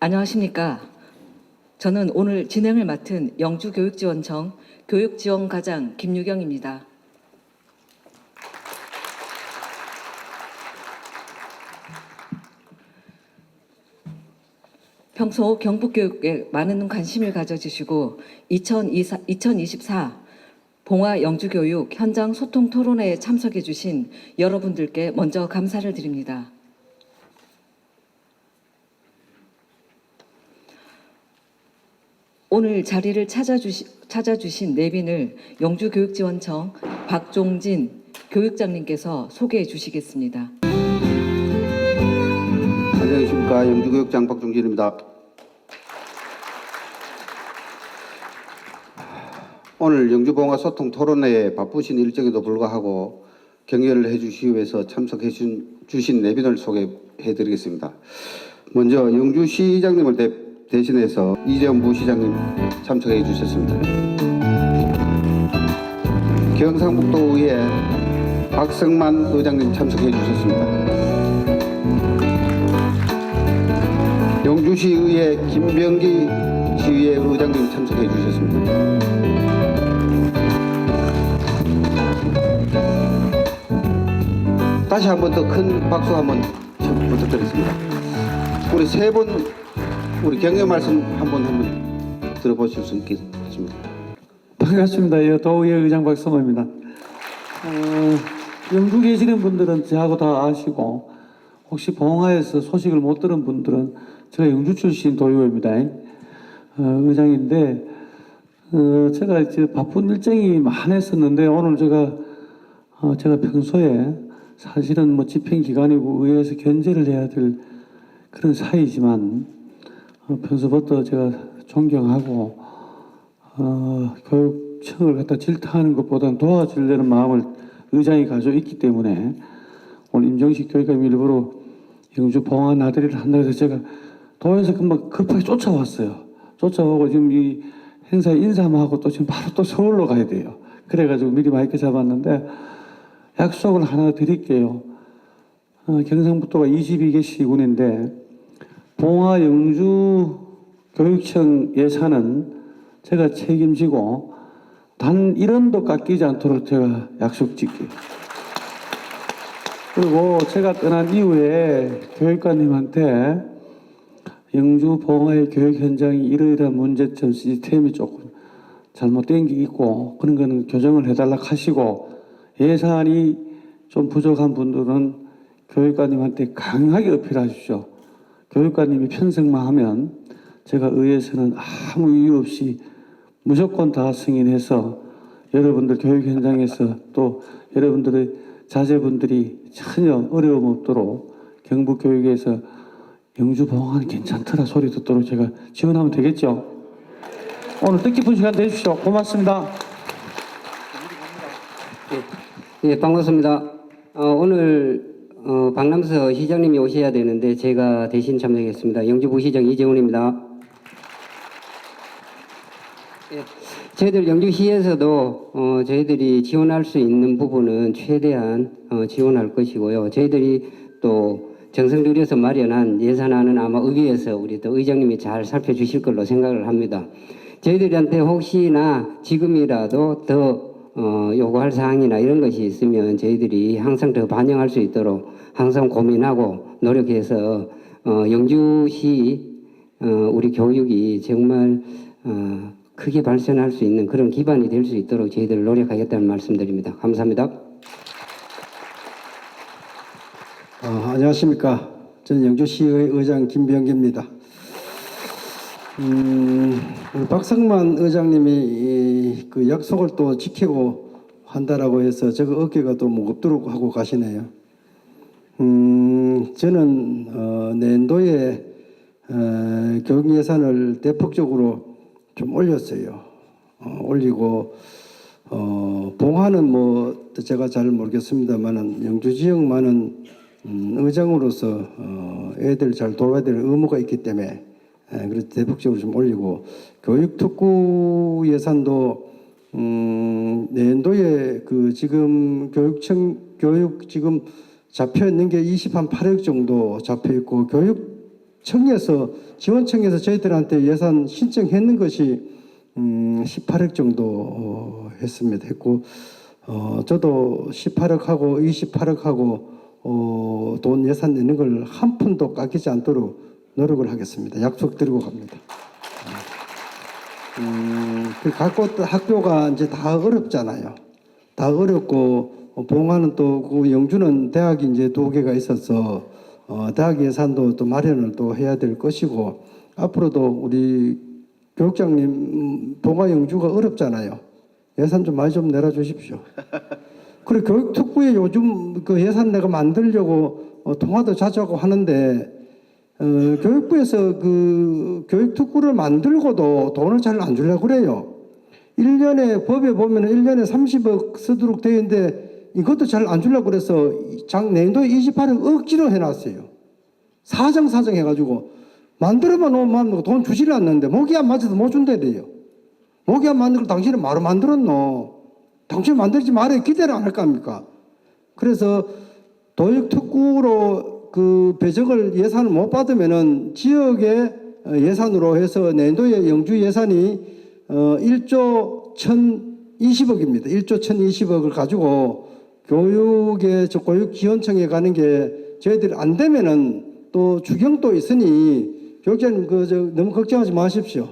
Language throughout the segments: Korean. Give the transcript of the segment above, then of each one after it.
안녕하십니까. 저는 오늘 진행을 맡은 영주교육지원청 교육지원과장 김유경입니다. 평소 경북교육에 많은 관심을 가져주시고 2024 봉화 영주교육 현장 소통 토론회에 참석해 주신 여러분들께 먼저 감사를 드립니다. 오늘 자리를 찾아주신 내빈을 영주교육지원청 박종진 교육장님께서 소개해 주시겠습니다. 안녕하십니까. 영주교육장 박종진입니다. 오늘 영주봉화 소통 토론회에 바쁘신 일정에도 불구하고 격려를 해주시기 위해서 참석해 주신 내빈을 소개해 드리겠습니다. 먼저 영주시장님을 대신해서 이재용 부시장님 참석해 주셨습니다. 경상북도의회 박성만 의장님 참석해 주셨습니다. 영주시의회 김병기 시의회 의장님 참석해 주셨습니다. 다시 한 번 더 큰 박수 한번 부탁드리겠습니다. 우리 세 분 우리 격려 말씀 한번 들어보실 수 있겠습니다. 반갑습니다. 도의회 의장 박성호입니다. 영주 계시는 분들은 저하고 다 아시고 혹시 봉화에서 소식을 못 들은 분들은 제가 영주 출신 도의회입니다. 의장인데 제가 이제 바쁜 일정이 많았었는데 오늘 제가 평소에 사실은 뭐 집행 기관이고 의회에서 견제를 해야 될 그런 사이지만 평소부터 제가 존경하고 교육청을 갖다 질타하는 것보다는 도와주려는 마음을 의장이 가지고 있기 때문에 오늘 임종식 교육감이 일부러 영주 봉화 나들이를 한다고 해서 제가 도에서 금방 급하게 쫓아왔어요. 쫓아오고 지금 이 행사에 인사만 하고 또 지금 바로 또 서울로 가야 돼요. 그래가지고 미리 마이크 잡았는데 약속을 하나 드릴게요. 경상북도가 22개 시군인데 봉화 영주 교육청 예산은 제가 책임지고 단 1원도 깎이지 않도록 제가 약속 지킬게요. 그리고 제가 떠난 이후에 교육관님한테 영주 봉화의 교육 현장이 이러이러한 문제점 시스템이 조금 잘못된 게 있고 그런 거는 교정을 해달라고 하시고 예산이 좀 부족한 분들은 교육관님한테 강하게 어필하십시오. 교육관님이 편성만 하면 제가 의회에서는 아무 이유 없이 무조건 다 승인해서 여러분들 교육 현장에서 또 여러분들의 자제분들이 전혀 어려움 없도록 경북교육에서 영주 봉화는 괜찮더라 소리 듣도록 제가 지원하면 되겠죠? 오늘 뜻깊은 시간 되십시오. 고맙습니다. 예, 반갑습니다. 오늘 박남서 시장님이 오셔야 되는데 제가 대신 참석했습니다. 영주부시장 이재훈입니다. 예, 저희들 영주시에서도 저희들이 지원할 수 있는 부분은 최대한 지원할 것이고요. 저희들이 또 정성 들여서 마련한 예산안은 아마 의회에서 우리 또 의장님이 잘 살펴주실 걸로 생각을 합니다. 저희들한테 혹시나 지금이라도 더 요구할 사항이나 이런 것이 있으면 저희들이 항상 더 반영할 수 있도록 항상 고민하고 노력해서 영주시 우리 교육이 정말 크게 발전할 수 있는 그런 기반이 될 수 있도록 저희들 노력하겠다는 말씀드립니다. 감사합니다. 안녕하십니까. 저는 영주시의 의장 김병기입니다. 우리 박성만 의장님이 그 약속을 또 지키고 한다라고 해서 제가 어깨가 또 무겁도록 하고 가시네요. 저는 내년도에 교육 예산을 대폭적으로 좀 올렸어요. 올리고 봉화는 뭐 제가 잘 모르겠습니다만은 영주 지역만은 의장으로서 애들 잘 돌봐야 될 의무가 있기 때문에 그래서 대폭적으로 좀 올리고 교육특구 예산도 내년도에 그 지금 교육 지금 잡혀 있는 게 28억 정도 잡혀 있고 교육 청에서 지원청에서 저희들한테 예산 신청했는 것이 18억 정도 했고 저도 18억 하고 28억 하고 돈 예산 내는 걸 한 푼도 깎이지 않도록 노력을 하겠습니다. 약속 드리고 갑니다. 각 학교가 이제 다 어렵잖아요. 다 어렵고 봉화는 또 그 영주는 대학이 이제 2개가 있어서 대학 예산도 또 마련을 또 해야 될 것이고 앞으로도 우리 교육장님 봉화 영주가 어렵잖아요. 예산 좀 많이 좀 내려 주십시오. 그리고 교육특구에 요즘 그 예산 내가 만들려고 통화도 자주 하고 하는데 교육부에서 그 교육특구를 만들고도 돈을 잘 안 주려고 그래요. 1년에 법에 보면 1년에 30억 쓰도록 되어 있는데 이것도 잘 안 주려고 그래서 내년도에 28억 억지로 해놨어요. 사정 해가지고 만들어만 놓으면 돈 주지를 않는데 목이 안 맞아도 못 준대래요. 목이 안 맞는 걸 당신은 바로 만들었노. 당신 만들지 말아요. 기대를 안 할 겁니까? 그래서 교육특구로 그 배정을 예산을 못 받으면은 지역의 예산으로 해서 내년도에 영주 예산이 1조 1,020억입니다. 1조 1,020억을 가지고 교육의 교육지원청에 가는 게 저희들이 안 되면은 또 주경도 있으니 교육자님 너무 걱정하지 마십시오.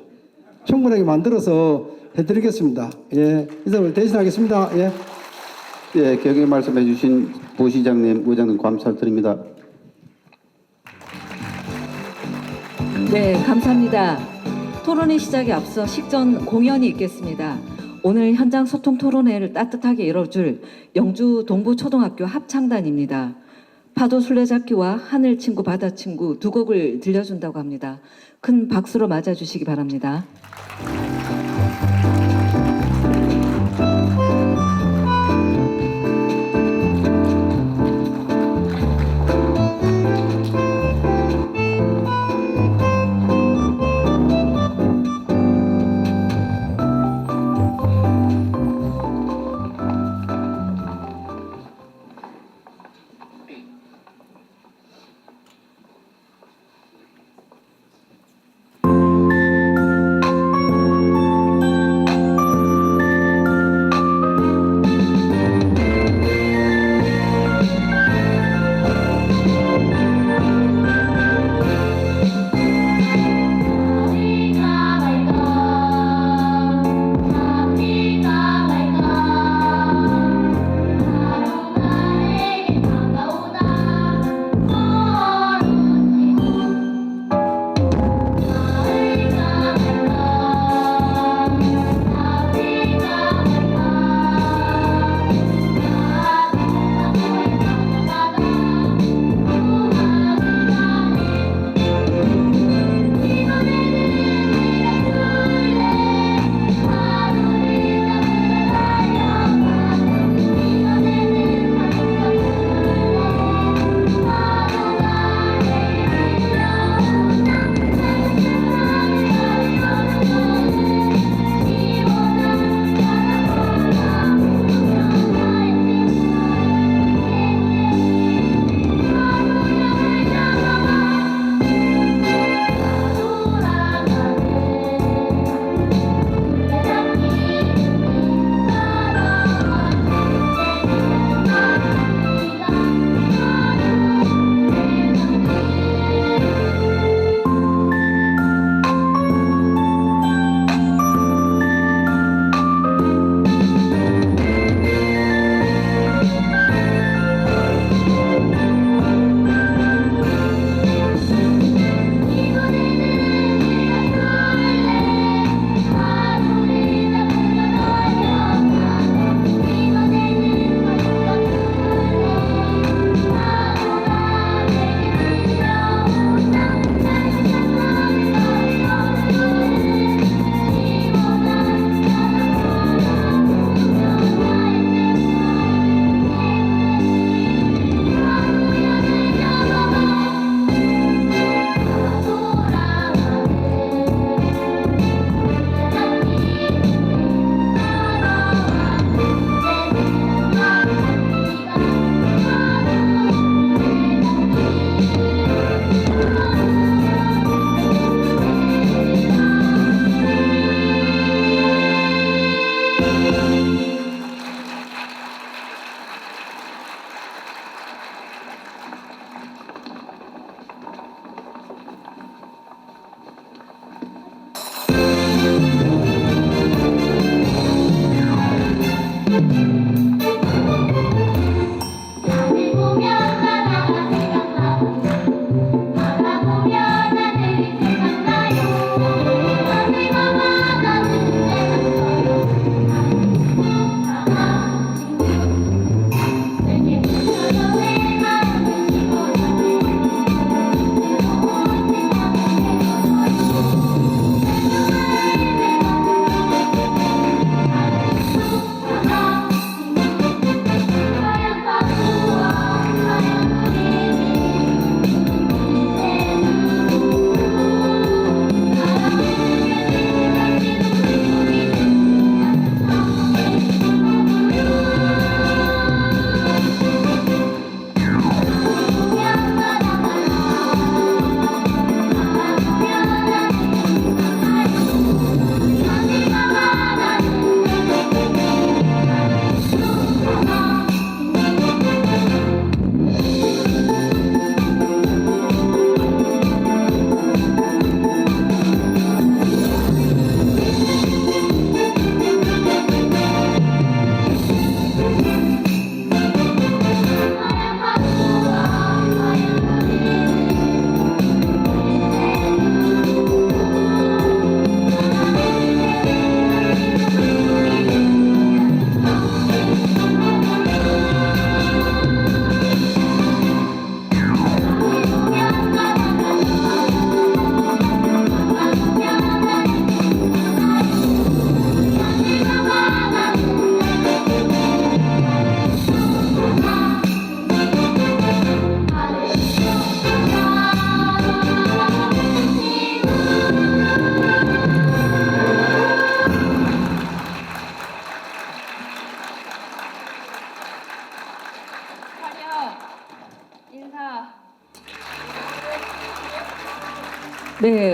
충분하게 만들어서 해드리겠습니다. 예, 이상을 대신하겠습니다. 예. 예, 경의 말씀해 주신 부시장님, 의장님 감사드립니다. 네, 감사합니다. 토론회 시작에 앞서 식전 공연이 있겠습니다. 오늘 현장 소통 토론회를 따뜻하게 열어줄 영주 동부초등학교 합창단입니다. 파도 술래잡기와 하늘 친구 바다 친구 두 곡을 들려준다고 합니다. 큰 박수로 맞아주시기 바랍니다.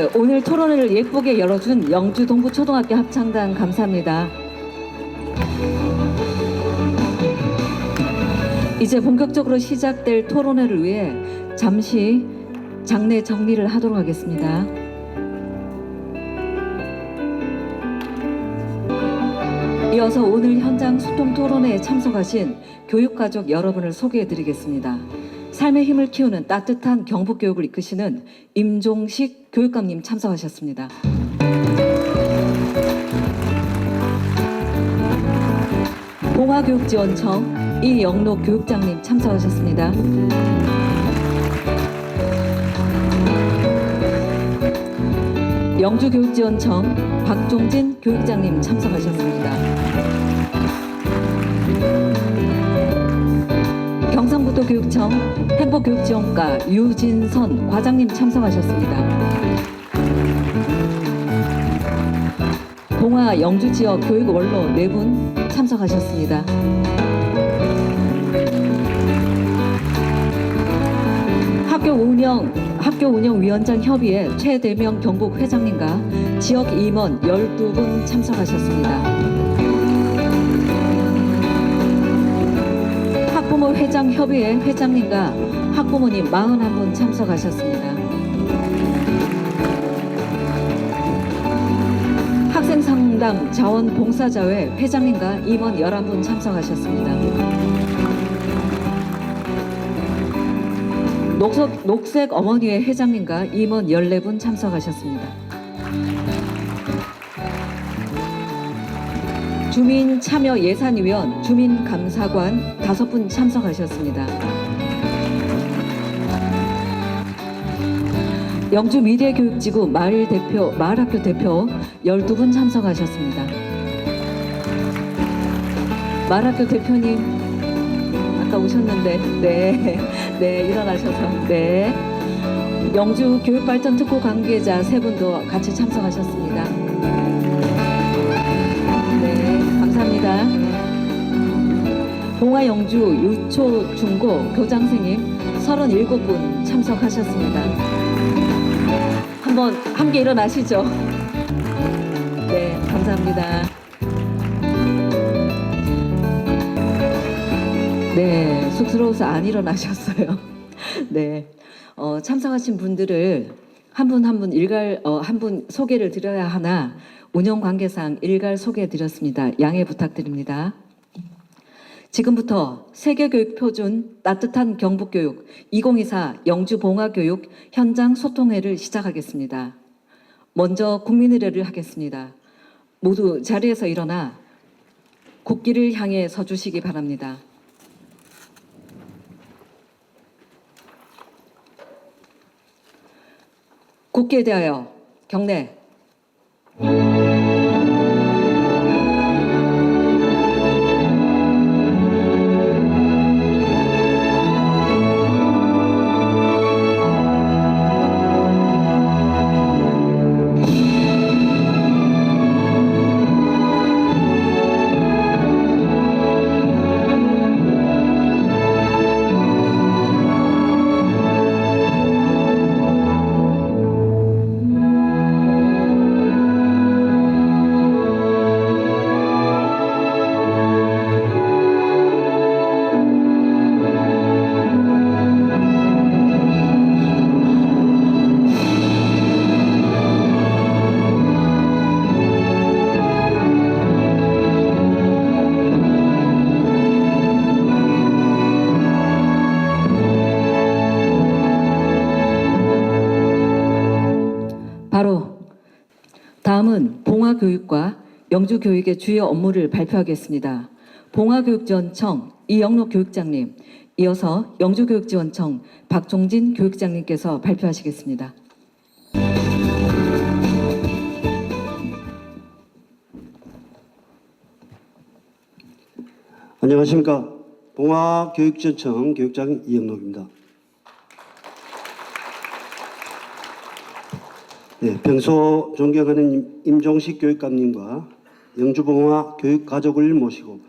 네, 오늘 토론을 예쁘게 열어준 영주 동부초등학교 합창단 감사합니다. 이제 본격적으로 시작될 토론회를 위해 잠시 장례 정리를 하도록 하겠습니다. 이어서 오늘 현장 소통 토론회에 참석하신 교육가족 여러분을 소개해드리겠습니다. 삶의 힘을 키우는 따뜻한 경북교육을 이끄시는 임종식 교육감님 참석하셨습니다. 봉화교육지원청 이영록 교육장님 참석하셨습니다. 영주교육지원청 박종진 교육장님 참석하셨습니다. 경상북도교육청 행복교육지원과 유진선 과장님 참석하셨습니다. 봉화 영주지역 교육원로 4분 참석하셨습니다. 학교운영위원장 협의회 최대명 경북 회장님과 지역 임원 12분 참석하셨습니다. 학부모 회장 협의회 회장님과 학부모님 41분 참석하셨습니다. 학생상담 자원봉사자회 회장님과 임원 11분 참석하셨습니다. 녹색 어머니회 회장님과 임원 14분 참석하셨습니다. 주민참여예산위원 주민감사관 5분 참석하셨습니다. 영주미래교육지구 마을학교 대표 12분 참석하셨습니다. 마을학교 대표님 아까 오셨는데 네 일어나셔서 네 영주 교육발전 특구 관계자 3분도 같이 참석하셨습니다. 네 감사합니다. 봉화 영주 유초 중고 교장선생님 37분 참석하셨습니다. 한번 함께 일어나시죠. 네 감사합니다. 네, 쑥스러워서 안 일어나셨어요. 네, 참석하신 분들을 한 분 한 분 소개를 드려야 하나 운영 관계상 일괄 소개해드렸습니다. 양해 부탁드립니다. 지금부터 세계교육표준 따뜻한 경북교육 2024 영주봉화교육 현장 소통회를 시작하겠습니다. 먼저 국민의례를 하겠습니다. 모두 자리에서 일어나 국기를 향해 서주시기 바랍니다. 국기에 대하여 경례. 바로 다음은 봉화교육과 영주교육의 주요 업무를 발표하겠습니다. 봉화교육지원청 이영록 교육장님, 이어서 영주교육지원청 박종진 교육장님께서 발표하시겠습니다. 안녕하십니까. 봉화교육지원청 교육장 이영록입니다. 네, 평소 존경하는 임종식 교육감님과 영주봉화 교육가족을 모시고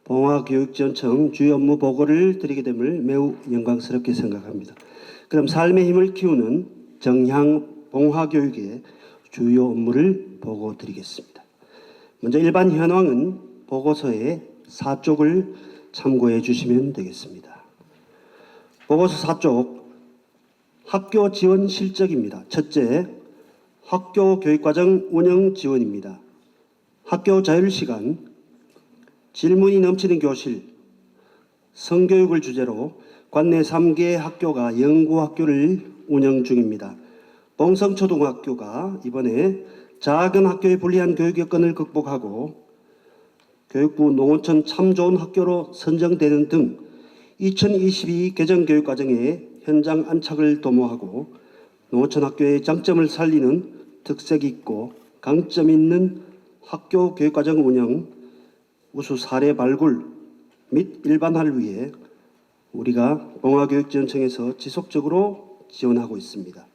봉화교육지원청 주요 업무 보고를 드리게 됨을 매우 영광스럽게 생각합니다. 그럼 삶의 힘을 키우는 정향 봉화교육의 주요 업무를 보고 드리겠습니다. 먼저 일반 현황은 보고서의 4쪽을 참고해 주시면 되겠습니다. 보고서 4쪽 학교 지원 실적입니다. 첫째, 학교 교육과정 운영 지원입니다. 학교 자율시간, 질문이 넘치는 교실, 성교육을 주제로 관내 3개 학교가 연구학교를 운영 중입니다. 봉성초등학교가 이번에 작은 학교의 불리한 교육 여건을 극복하고 교육부 농어촌 참 좋은 학교로 선정되는 등 2022 개정교육과정에 현장 안착을 도모하고 농어촌 학교의 장점을 살리는 특색 있고 강점 있는 학교 교육과정 운영 우수 사례 발굴 및 일반화를 위해 우리가 봉화교육지원청에서 지속적으로 지원하고 있습니다.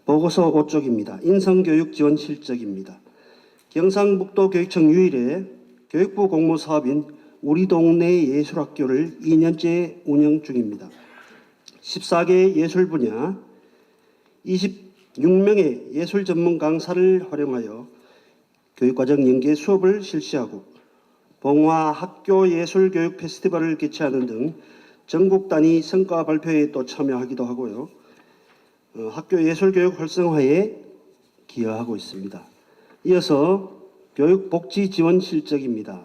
보고서 5쪽입니다. 인성교육 지원 실적입니다. 경상북도 교육청 유일의 교육부 공모사업인 우리 동네 예술학교를 2년째 운영 중입니다. 14개 예술 분야 26명의 예술 전문 강사를 활용하여 교육과정 연계 수업을 실시하고 봉화 학교 예술 교육 페스티벌을 개최하는 등 전국 단위 성과 발표에 또 참여하기도 하고요. 학교 예술 교육 활성화에 기여하고 있습니다. 이어서 교육 복지 지원 실적입니다.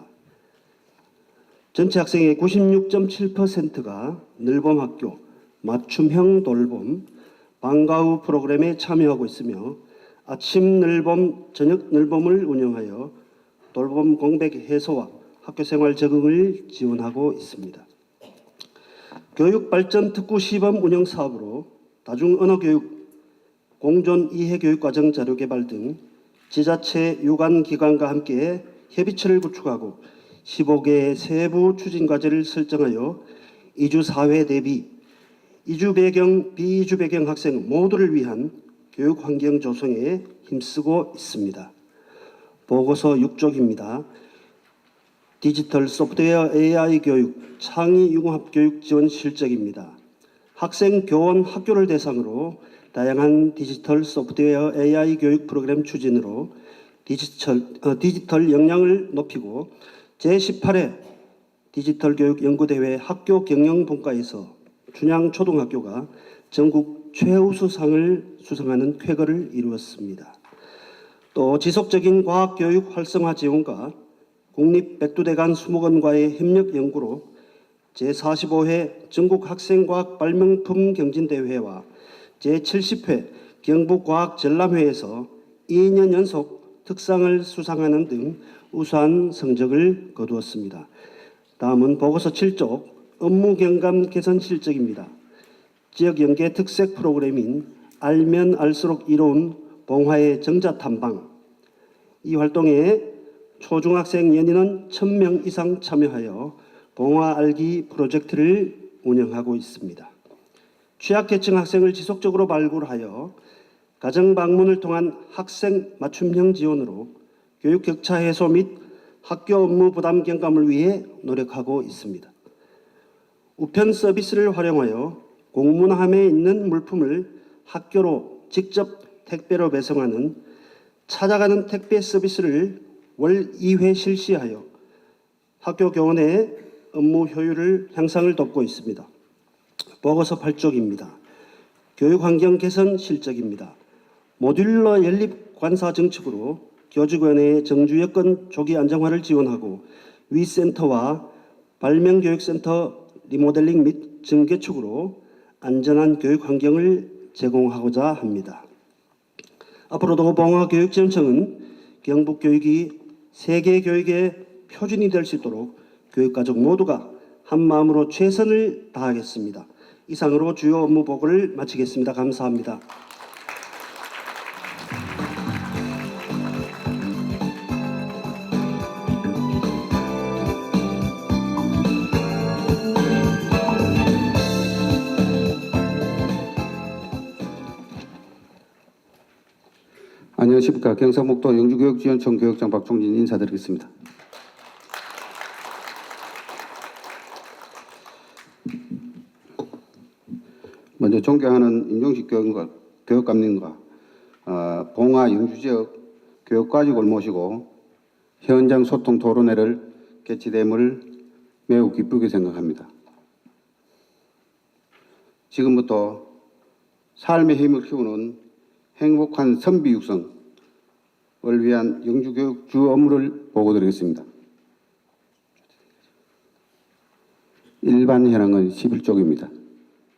전체 학생의 96.7%가 늘봄학교, 맞춤형 돌봄, 방과 후 프로그램에 참여하고 있으며 아침 늘봄, 저녁 늘봄을 운영하여 돌봄 공백 해소와 학교생활 적응을 지원하고 있습니다. 교육발전 특구 시범 운영 사업으로 다중언어교육, 공존 이해교육과정 자료개발 등 지자체 유관기관과 함께 협의체를 구축하고 15개의 세부 추진과제를 설정하여 이주사회 대비 이주 배경, 비이주 배경 학생 모두를 위한 교육환경 조성에 힘쓰고 있습니다. 보고서 6쪽입니다. 디지털 소프트웨어 AI 교육, 창의융합교육 지원 실적입니다. 학생 교원 학교를 대상으로 다양한 디지털 소프트웨어 AI 교육 프로그램 추진으로 디지털 역량을 높이고 제18회 디지털 교육 연구대회 학교 경영분과에서 춘향초등학교가 전국 최우수상을 수상하는 쾌거를 이루었습니다. 또 지속적인 과학교육 활성화 지원과 국립백두대간 수목원과의 협력 연구로 제45회 전국학생과학 발명품 경진대회와 제70회 경북과학전람회에서 2년 연속 특상을 수상하는 등 우수한 성적을 거두었습니다. 다음은 보고서 7쪽 업무 경감 개선 실적입니다. 지역 연계 특색 프로그램인 알면 알수록 이로운 봉화의 정자 탐방. 이 활동에 초중학생 연인은 1000명 이상 참여하여 봉화 알기 프로젝트를 운영하고 있습니다. 취약계층 학생을 지속적으로 발굴하여 가정 방문을 통한 학생 맞춤형 지원으로 교육 격차 해소 및 학교 업무 부담 경감을 위해 노력하고 있습니다. 우편 서비스를 활용하여 공문함에 있는 물품을 학교로 직접 택배로 배송하는 찾아가는 택배 서비스를 월 2회 실시하여 학교 교원의 업무 효율을 향상을 돕고 있습니다. 보고서 8쪽입니다. 교육환경 개선 실적입니다. 모듈러 연립 관사 정책으로 교직원의 정주 여건 조기 안정화를 지원하고 위센터와 발명교육센터 리모델링 및 증개축으로 안전한 교육 환경을 제공하고자 합니다. 앞으로도 봉화교육지원청은 경북교육이 세계 교육의 표준이 될 수 있도록 교육가족 모두가 한마음으로 최선을 다하겠습니다. 이상으로 주요 업무 보고를 마치겠습니다. 감사합니다. 안녕하십니까. 경상북도 영주교육지원청 교육장 박종진 인사드리겠습니다. 먼저 존경하는 임종식 교육감님과 봉화 영주 지역 교육가족을 모시고 현장 소통 토론회를 개최됨을 매우 기쁘게 생각합니다. 지금부터 삶의 힘을 키우는 행복한 선비 육성을 위한 영주교육 주 업무를 보고드리겠습니다. 일반 현황은 11쪽입니다.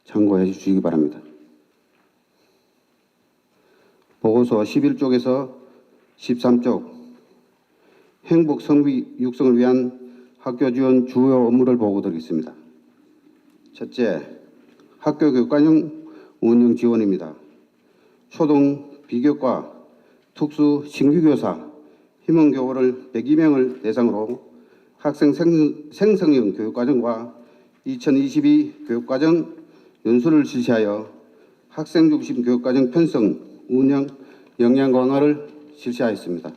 참고해 주시기 바랍니다. 보고서 11쪽에서 13쪽 행복 선비 육성을 위한 학교 지원 주요 업무를 보고드리겠습니다. 첫째, 학교 교육과정 운영 지원입니다. 초등 비교과, 특수 신규교사, 희망교사를 102명을 대상으로 학생 생성형 교육과정과 2022 교육과정 연수를 실시하여 학생 중심 교육과정 편성, 운영, 역량 강화를 실시하였습니다.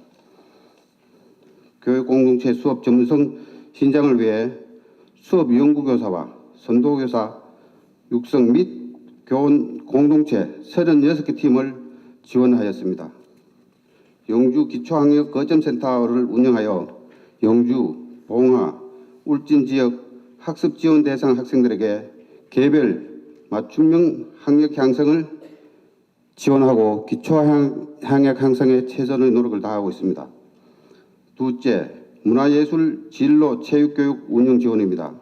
교육공동체 수업 전문성 신장을 위해 수업 연구교사와 선도교사 육성 및 교원 공동체 36개 팀을 지원하였습니다. 영주 기초학력 거점센터를 운영하여 영주, 봉화, 울진 지역 학습 지원 대상 학생들에게 개별 맞춤형 학력 향상을 지원하고 기초학력 향상에 최선의 노력을 다하고 있습니다. 둘째, 문화예술 진로 체육교육 운영 지원입니다.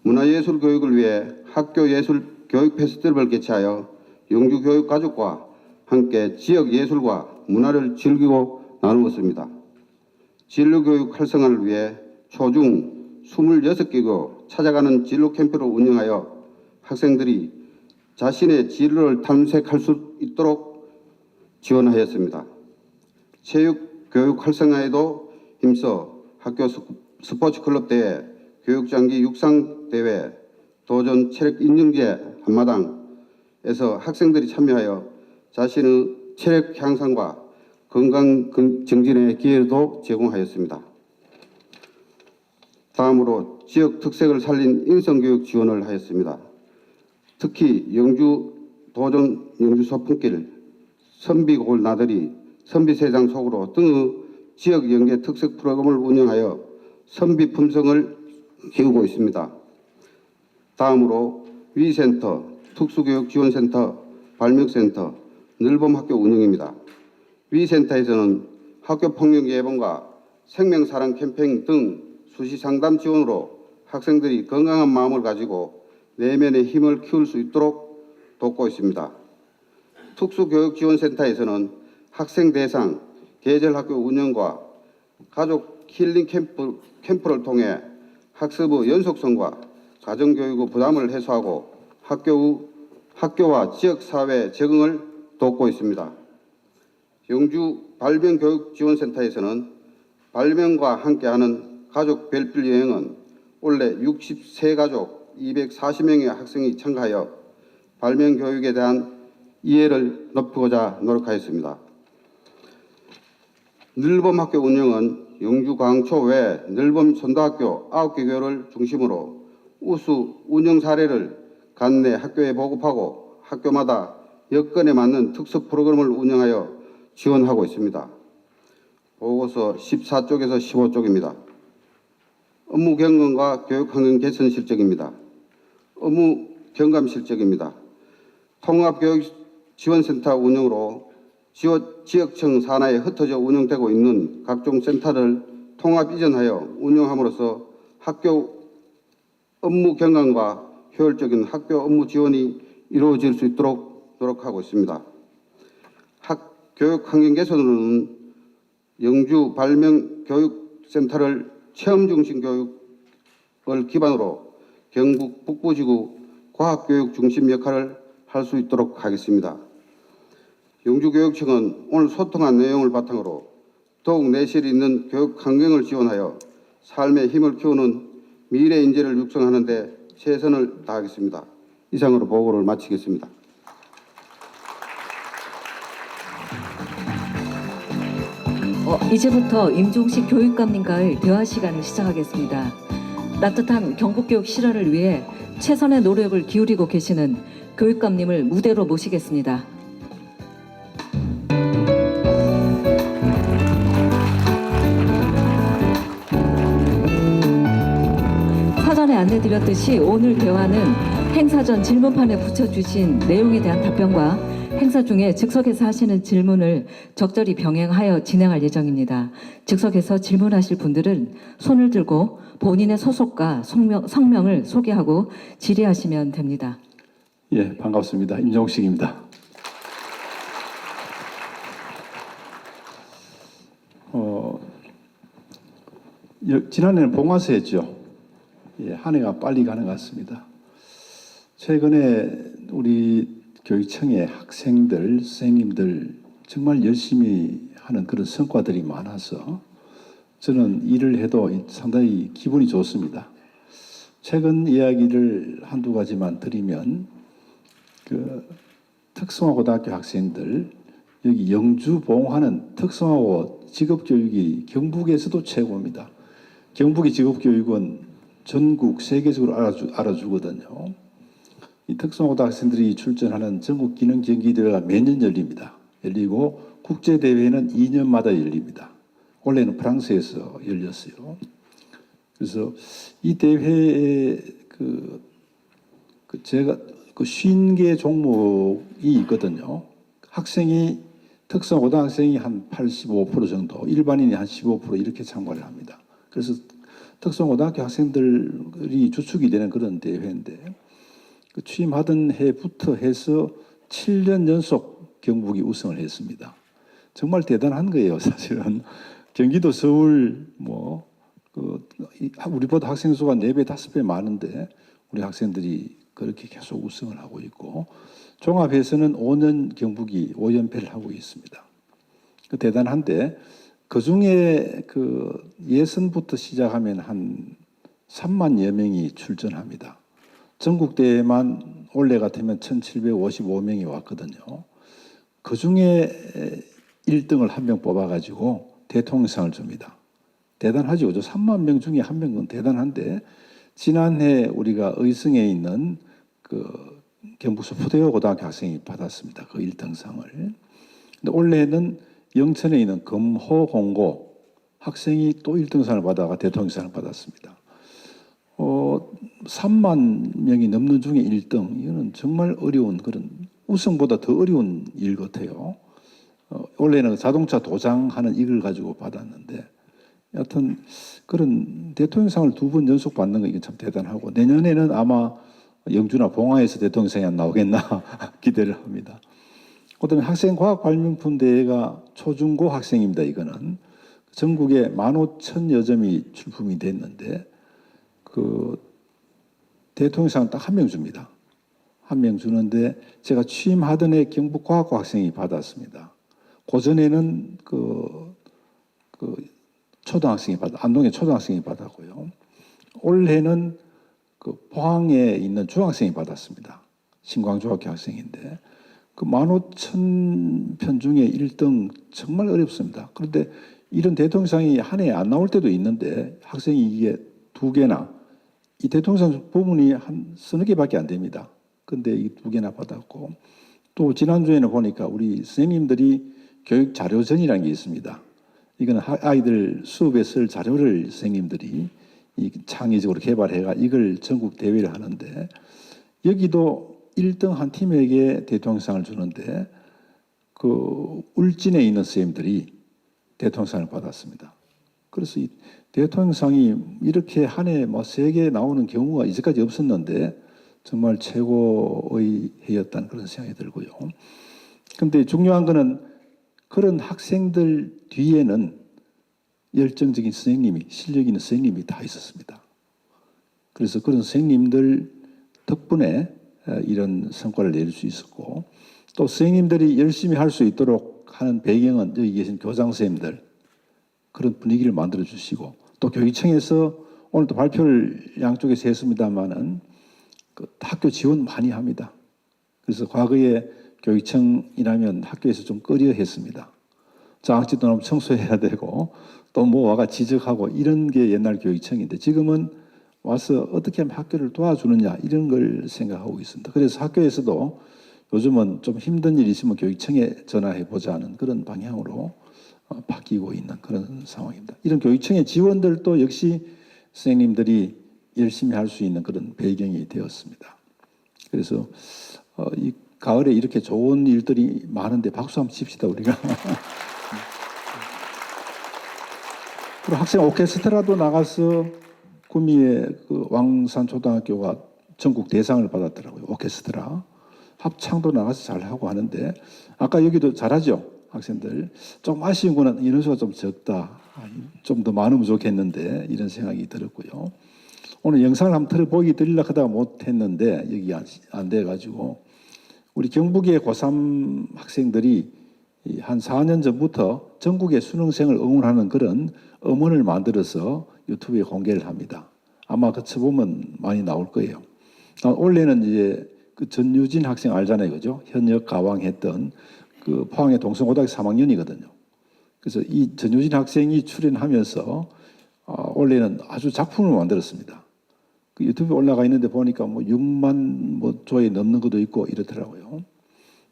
문화예술 교육을 위해 학교예술 교육 페스티벌을 개최하여 영주교육가족과 함께 지역 예술과 문화를 즐기고 나누었습니다. 진로교육 활성화를 위해 초중 26개국 찾아가는 진로 캠프를 운영하여 학생들이 자신의 진로를 탐색할 수 있도록 지원하였습니다. 체육교육 활성화에도 힘써 학교 스포츠 클럽 대회, 교육장기 육상 대회, 도전 체력 인증제 한마당에서 학생들이 참여하여 자신의 체력 향상과 건강 증진의 기회도 제공하였습니다. 다음으로 지역 특색을 살린 인성교육 지원을 하였습니다. 특히 영주 도전 영주 소풍길, 선비골 나들이, 선비세장 속으로 등의 지역 연계 특색 프로그램을 운영하여 선비 품성을 키우고 있습니다. 다음으로 위센터, 특수교육지원센터, 발명센터, 늘봄학교 운영입니다. 위센터에서는 학교폭력 예방과 생명사랑 캠페인 등 수시상담 지원으로 학생들이 건강한 마음을 가지고 내면의 힘을 키울 수 있도록 돕고 있습니다. 특수교육지원센터에서는 학생 대상 계절학교 운영과 가족 힐링 캠프를 통해 학습의 연속성과 가정교육의 부담을 해소하고 학교와 지역사회 적응을 돕고 있습니다. 영주 발명교육지원센터에서는 발명과 함께하는 가족 별빛 여행은 올해 60세 가족 240명의 학생이 참가하여 발명교육에 대한 이해를 높이고자 노력하였습니다. 늘봄학교 운영은 영주 광초 외 늘봄 선도학교 9개 교를 중심으로 우수 운영 사례를 간 내 학교에 보급하고 학교마다 여건에 맞는 특수 프로그램을 운영하여 지원하고 있습니다. 보고서 14쪽에서 15쪽입니다. 업무 경험과 교육 환경 개선 실적입니다. 업무 경감 실적입니다. 통합교육지원센터 운영으로 지역청 산하에 흩어져 운영되고 있는 각종 센터를 통합 이전하여 운영함으로써 학교 업무 경감과 효율적인 학교 업무 지원이 이루어질 수 있도록 노력하고 있습니다. 교육 환경 개선으로는 영주 발명교육센터를 체험 중심 교육을 기반으로 경북 북부지구 과학교육 중심 역할을 할 수 있도록 하겠습니다. 영주교육청은 오늘 소통한 내용을 바탕으로 더욱 내실 있는 교육 환경을 지원하여 삶의 힘을 키우는 미래 인재를 육성하는 데 최선을 다하겠습니다. 이상으로 보고를 마치겠습니다. 이제부터 임종식 교육감님과의 대화 시간을 시작하겠습니다. 따뜻한 경북교육 실현을 위해 최선의 노력을 기울이고 계시는 교육감님을 무대로 모시겠습니다. 안내드렸듯이 오늘 대화는 행사 전 질문판에 붙여주신 내용에 대한 답변과 행사 중에 즉석에서 하시는 질문을 적절히 병행하여 진행할 예정입니다. 즉석에서 질문하실 분들은 손을 들고 본인의 소속과 성명을 소개하고 질의하시면 됩니다. 예, 반갑습니다. 임종식입니다. 지난해는 봉화세 했죠. 예, 한 해가 빨리 가는 것 같습니다. 최근에 우리 교육청의 학생들, 선생님들 정말 열심히 하는 그런 성과들이 많아서 저는 일을 해도 상당히 기분이 좋습니다. 최근 이야기를 한두 가지만 드리면 그 특성화고등학교 학생들 여기 영주 봉화는 특성화고 직업교육이 경북에서도 최고입니다. 경북의 직업교육은 전국 세계적으로 알아주거든요. 이 특성화고등 학생들이 출전하는 전국 기능 경기대회가 매년 열립니다. 열리고 국제대회는 2년마다 열립니다. 원래는 프랑스에서 열렸어요. 그래서 이 대회에 제가 50개 종목이 있거든요. 학생이 특성고등학생이 한 85% 정도, 일반인이 한 15% 이렇게 참가를 합니다. 그래서 특성고등학교 학생들이 주축이 되는 그런 대회인데 취임하던 해부터 해서 7년 연속 경북이 우승을 했습니다. 정말 대단한 거예요, 사실은. 경기도, 서울, 우리보다 학생 수가 4배, 5배 많은데 우리 학생들이 그렇게 계속 우승을 하고 있고 종합해서는 5년 경북이 5연패를 하고 있습니다. 대단한데 그 중에 예선부터 시작하면 한 3만여 명이 출전합니다. 전국대회만 올해 같으면 1,755명이 왔거든요. 그 중에 1등을 한 명 뽑아가지고 대통령상을 줍니다. 대단하죠. 3만 명 중에 한 명은 대단한데 지난해 우리가 의성에 있는 경북 수포대여 고등학교 학생이 받았습니다. 그 1등상을. 근데 올해는 영천에 있는 금호공고 학생이 또 1등상을 받아가 대통령상을 받았습니다. 3만 명이 넘는 중에 1등, 이거는 정말 어려운 그런 우승보다 더 어려운 일 같아요. 원래는 자동차 도장하는 이걸 가지고 받았는데 여하튼 그런 대통령상을 2번 연속 받는 거 이게 참 대단하고 내년에는 아마 영주나 봉화에서 대통령상이 안 나오겠나 기대를 합니다. 그다음에 학생과학발명품 대회가 초중고 학생입니다. 이거는 전국에 15,000여 점이 출품이 됐는데 대통령상은 딱 한 명 줍니다. 한 명 주는데 제가 취임하던 해 경북과학고 학생이 받았습니다. 고전에는 초등학생이 안동의 초등학생이 받았고요. 올해는 포항에 있는 중학생이 받았습니다. 신광중학교 학생인데 15,000편 중에 1등 정말 어렵습니다. 그런데 이런 대통령상이 한 해에 안 나올 때도 있는데 학생이 이게 2개나 이 대통령상 부문이 한 서너 개밖에 안 됩니다. 근데 이 2개나 받았고 또 지난주에는 보니까 우리 선생님들이 교육 자료전이라는 게 있습니다. 이거는 아이들 수업에 쓸 자료를 선생님들이 창의적으로 개발해가 이걸 전국 대회를 하는데 여기도 1등 한 팀에게 대통령상을 주는데 울진에 있는 선생님들이 대통령상을 받았습니다. 그래서 이 대통령상이 이렇게 한 해 3개 나오는 경우가 이제까지 없었는데 정말 최고의 해였다는 그런 생각이 들고요. 그런데 중요한 거는 그런 학생들 뒤에는 열정적인 선생님이, 실력 있는 선생님이 다 있었습니다. 그래서 그런 선생님들 덕분에 이런 성과를 낼 수 있었고 또 선생님들이 열심히 할 수 있도록 하는 배경은 여기 계신 교장 선생님들 그런 분위기를 만들어 주시고 또 교육청에서 오늘도 발표를 양쪽에서 했습니다마는 학교 지원 많이 합니다. 그래서 과거에 교육청이라면 학교에서 좀 꺼려했습니다. 장학지도 너무 청소해야 되고 또 와가 지적하고 이런 게 옛날 교육청인데 지금은 와서 어떻게 하면 학교를 도와주느냐 이런 걸 생각하고 있습니다. 그래서 학교에서도 요즘은 좀 힘든 일 있으면 교육청에 전화해 보자는 그런 방향으로 바뀌고 있는 그런 상황입니다. 이런 교육청의 지원들도 역시 선생님들이 열심히 할 수 있는 그런 배경이 되었습니다. 그래서 이 가을에 이렇게 좋은 일들이 많은데 박수 한번 칩시다 우리가. 그리고 학생 오케스트라도 나가서 구미의 그 왕산초등학교가 전국 대상을 받았더라고요. 오케스트라. 합창도 나가서 잘하고 하는데 아까 여기도 잘하죠. 학생들. 좀 아쉬운 거는 인원수가 좀 적다. 좀 더 많으면 좋겠는데 이런 생각이 들었고요. 오늘 영상을 한번 드리려고 하다가 못했는데 여기 안 돼가지고 우리 경북의 고3 학생들이 한 4년 전부터 전국의 수능생을 응원하는 그런 음원을 만들어서 유튜브에 공개를 합니다. 아마 거쳐보면 많이 나올 거예요. 원래는 이제 그 전유진 학생 알잖아요, 그죠? 현역 가왕했던 그 포항의 동성고등학교 3학년이거든요. 그래서 이 전유진 학생이 출연하면서 원래는 아주 작품을 만들었습니다. 그 유튜브에 올라가 있는데 보니까 뭐 6만 뭐 조회 넘는 것도 있고 이렇더라고요.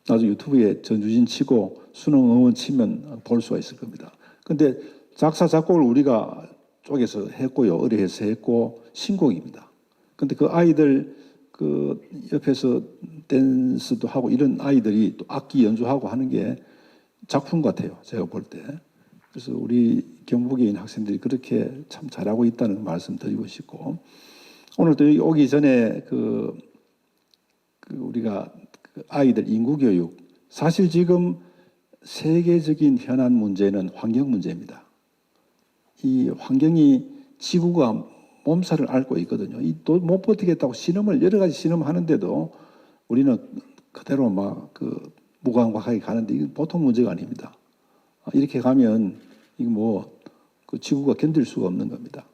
나중에 유튜브에 전유진 치고 수능 응원 치면 볼 수가 있을 겁니다. 근데 작사 작곡을 우리가 쪽에서 했고요, 의뢰해서 했고 신곡입니다. 근데 그 아이들 그 옆에서 댄스도 하고 이런 아이들이 또 악기 연주하고 하는 게 작품 같아요, 제가 볼 때. 그래서 우리 경북에 있는 학생들이 그렇게 참 잘하고 있다는 말씀 드리고 싶고, 오늘 또 여기 오기 전에 우리가 그 아이들 인구 교육, 사실 지금 세계적인 현안 문제는 환경 문제입니다. 이 환경이 지구가 몸살을 앓고 있거든요. 이 또 못 버티겠다고 여러 가지 실험하는데도 우리는 그대로 막 무감각하게 가는데 이건 보통 문제가 아닙니다. 이렇게 가면 이거 그 지구가 견딜 수가 없는 겁니다.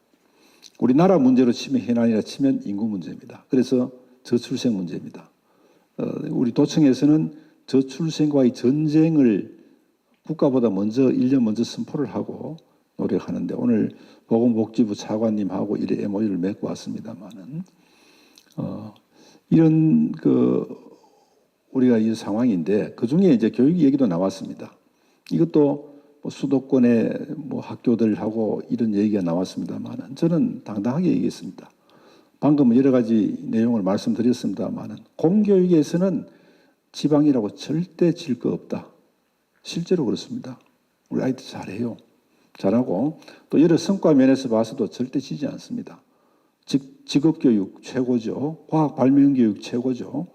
우리나라 문제로 치면 현안이라 치면 인구 문제입니다. 그래서 저출생 문제입니다. 우리 도청에서는 저출생과의 전쟁을 국가보다 먼저 1년 먼저 선포를 하고 노력하는데 오늘 보건복지부 차관님하고 이래 MOU를 맺고 왔습니다만은 이런 우리가 이 상황인데 그 중에 이제 교육 얘기도 나왔습니다. 이것도 수도권의 학교들하고 이런 얘기가 나왔습니다만은 저는 당당하게 얘기했습니다. 방금 여러 가지 내용을 말씀드렸습니다만은 공교육에서는 지방이라고 절대 질 거 없다. 실제로 그렇습니다. 우리 아이들 잘해요. 잘하고 또 여러 성과 면에서 봐서도 절대 지지 않습니다. 직업교육 최고죠. 과학 발명교육 최고죠.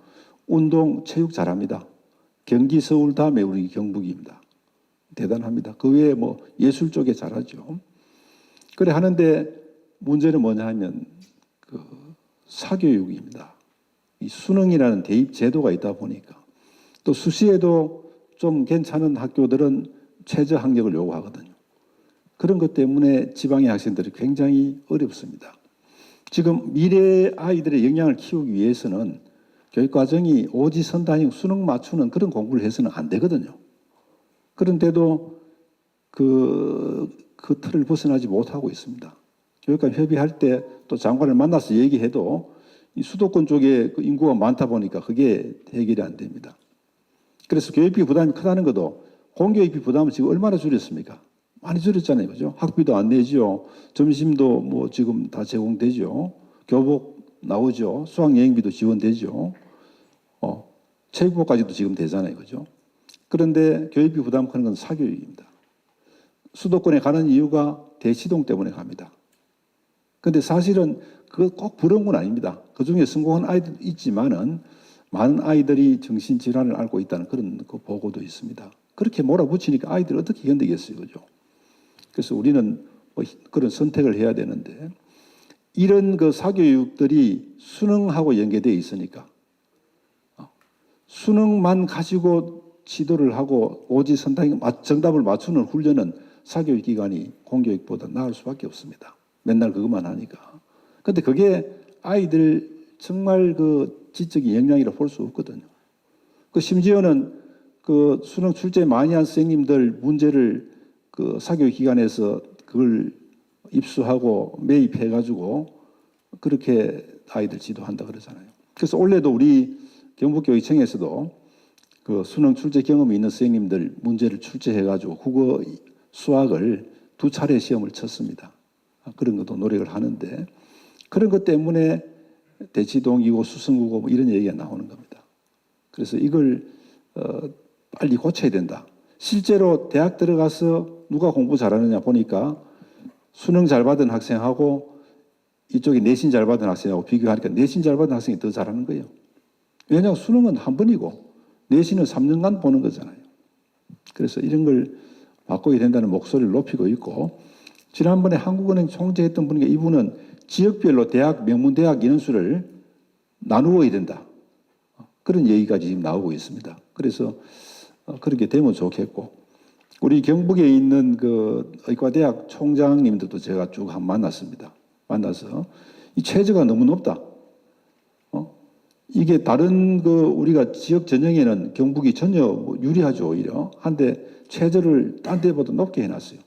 운동, 체육 잘합니다. 경기, 서울 다음에 우리 경북입니다. 대단합니다. 그 외에 예술 쪽에 잘하죠. 그래 하는데 문제는 뭐냐 하면 사교육입니다. 이 수능이라는 대입 제도가 있다 보니까 또 수시에도 좀 괜찮은 학교들은 최저 학력을 요구하거든요. 그런 것 때문에 지방의 학생들이 굉장히 어렵습니다. 지금 미래 아이들의 역량을 키우기 위해서는 교육과정이 오지선다형 수능 맞추는 그런 공부를 해서는 안 되거든요. 그런데도 그 틀을 벗어나지 못하고 있습니다. 교육감 협의할 때 또 장관을 만나서 얘기해도 이 수도권 쪽에 인구가 많다 보니까 그게 해결이 안 됩니다. 그래서 교육비 부담이 크다는 것도 공교육비 부담은 지금 얼마나 줄였습니까? 많이 줄였잖아요. 그죠? 학비도 안 내죠. 점심도 지금 다 제공되죠. 교복 나오죠. 수학여행비도 지원되죠. 체육복까지도 지금 되잖아요. 그죠? 그런데 교육비 부담 크는 건 사교육입니다. 수도권에 가는 이유가 대치동 때문에 갑니다. 근데 사실은 그거 꼭 부러운 건 아닙니다. 그 중에 성공한 아이들도 있지만은 많은 아이들이 정신질환을 앓고 있다는 그런 보고도 있습니다. 그렇게 몰아붙이니까 아이들 어떻게 견디겠어요. 그죠? 그래서 우리는 그런 선택을 해야 되는데 이런 사교육들이 수능하고 연계되어 있으니까 수능만 가지고 지도를 하고 오지선다형 정답을 맞추는 훈련은 사교육 기관이 공교육보다 나을 수밖에 없습니다. 맨날 그것만 하니까. 근데 그게 아이들 정말 지적인 역량이라 볼 수 없거든요. 심지어는 수능 출제 많이 한 선생님들 문제를 사교육 기관에서 그걸 입수하고 매입해가지고 그렇게 아이들 지도한다 그러잖아요. 그래서 원래도 우리 경북교육청에서도 수능 출제 경험이 있는 선생님들 문제를 출제해가지고 국어, 수학을 2차례 시험을 쳤습니다. 그런 것도 노력을 하는데 그런 것 때문에 대치동이고 수성구고 뭐 이런 얘기가 나오는 겁니다. 그래서 이걸 빨리 고쳐야 된다. 실제로 대학 들어가서 누가 공부 잘하느냐 보니까 수능 잘 받은 학생하고 이쪽에 내신 잘 받은 학생하고 비교하니까 내신 잘 받은 학생이 더 잘하는 거예요. 왜냐하면 수능은 한 번이고 내신은 3년간 보는 거잖아요. 그래서 이런 걸 바꿔야 된다는 목소리를 높이고 있고, 지난번에 한국은행 총재했던 분이 이분은 지역별로 대학, 명문대학 인원수를 나누어야 된다. 그런 얘기까지 지금 나오고 있습니다. 그래서 그렇게 되면 좋겠고, 우리 경북에 있는 그 의과대학 총장님들도 제가 쭉 한 만났습니다. 만나서 이 최저가 너무 높다. 이게 다른 그 우리가 지역 전형에는 경북이 전혀 뭐 유리하죠, 오히려. 한데 최저를 딴 데보다 높게 해놨어요.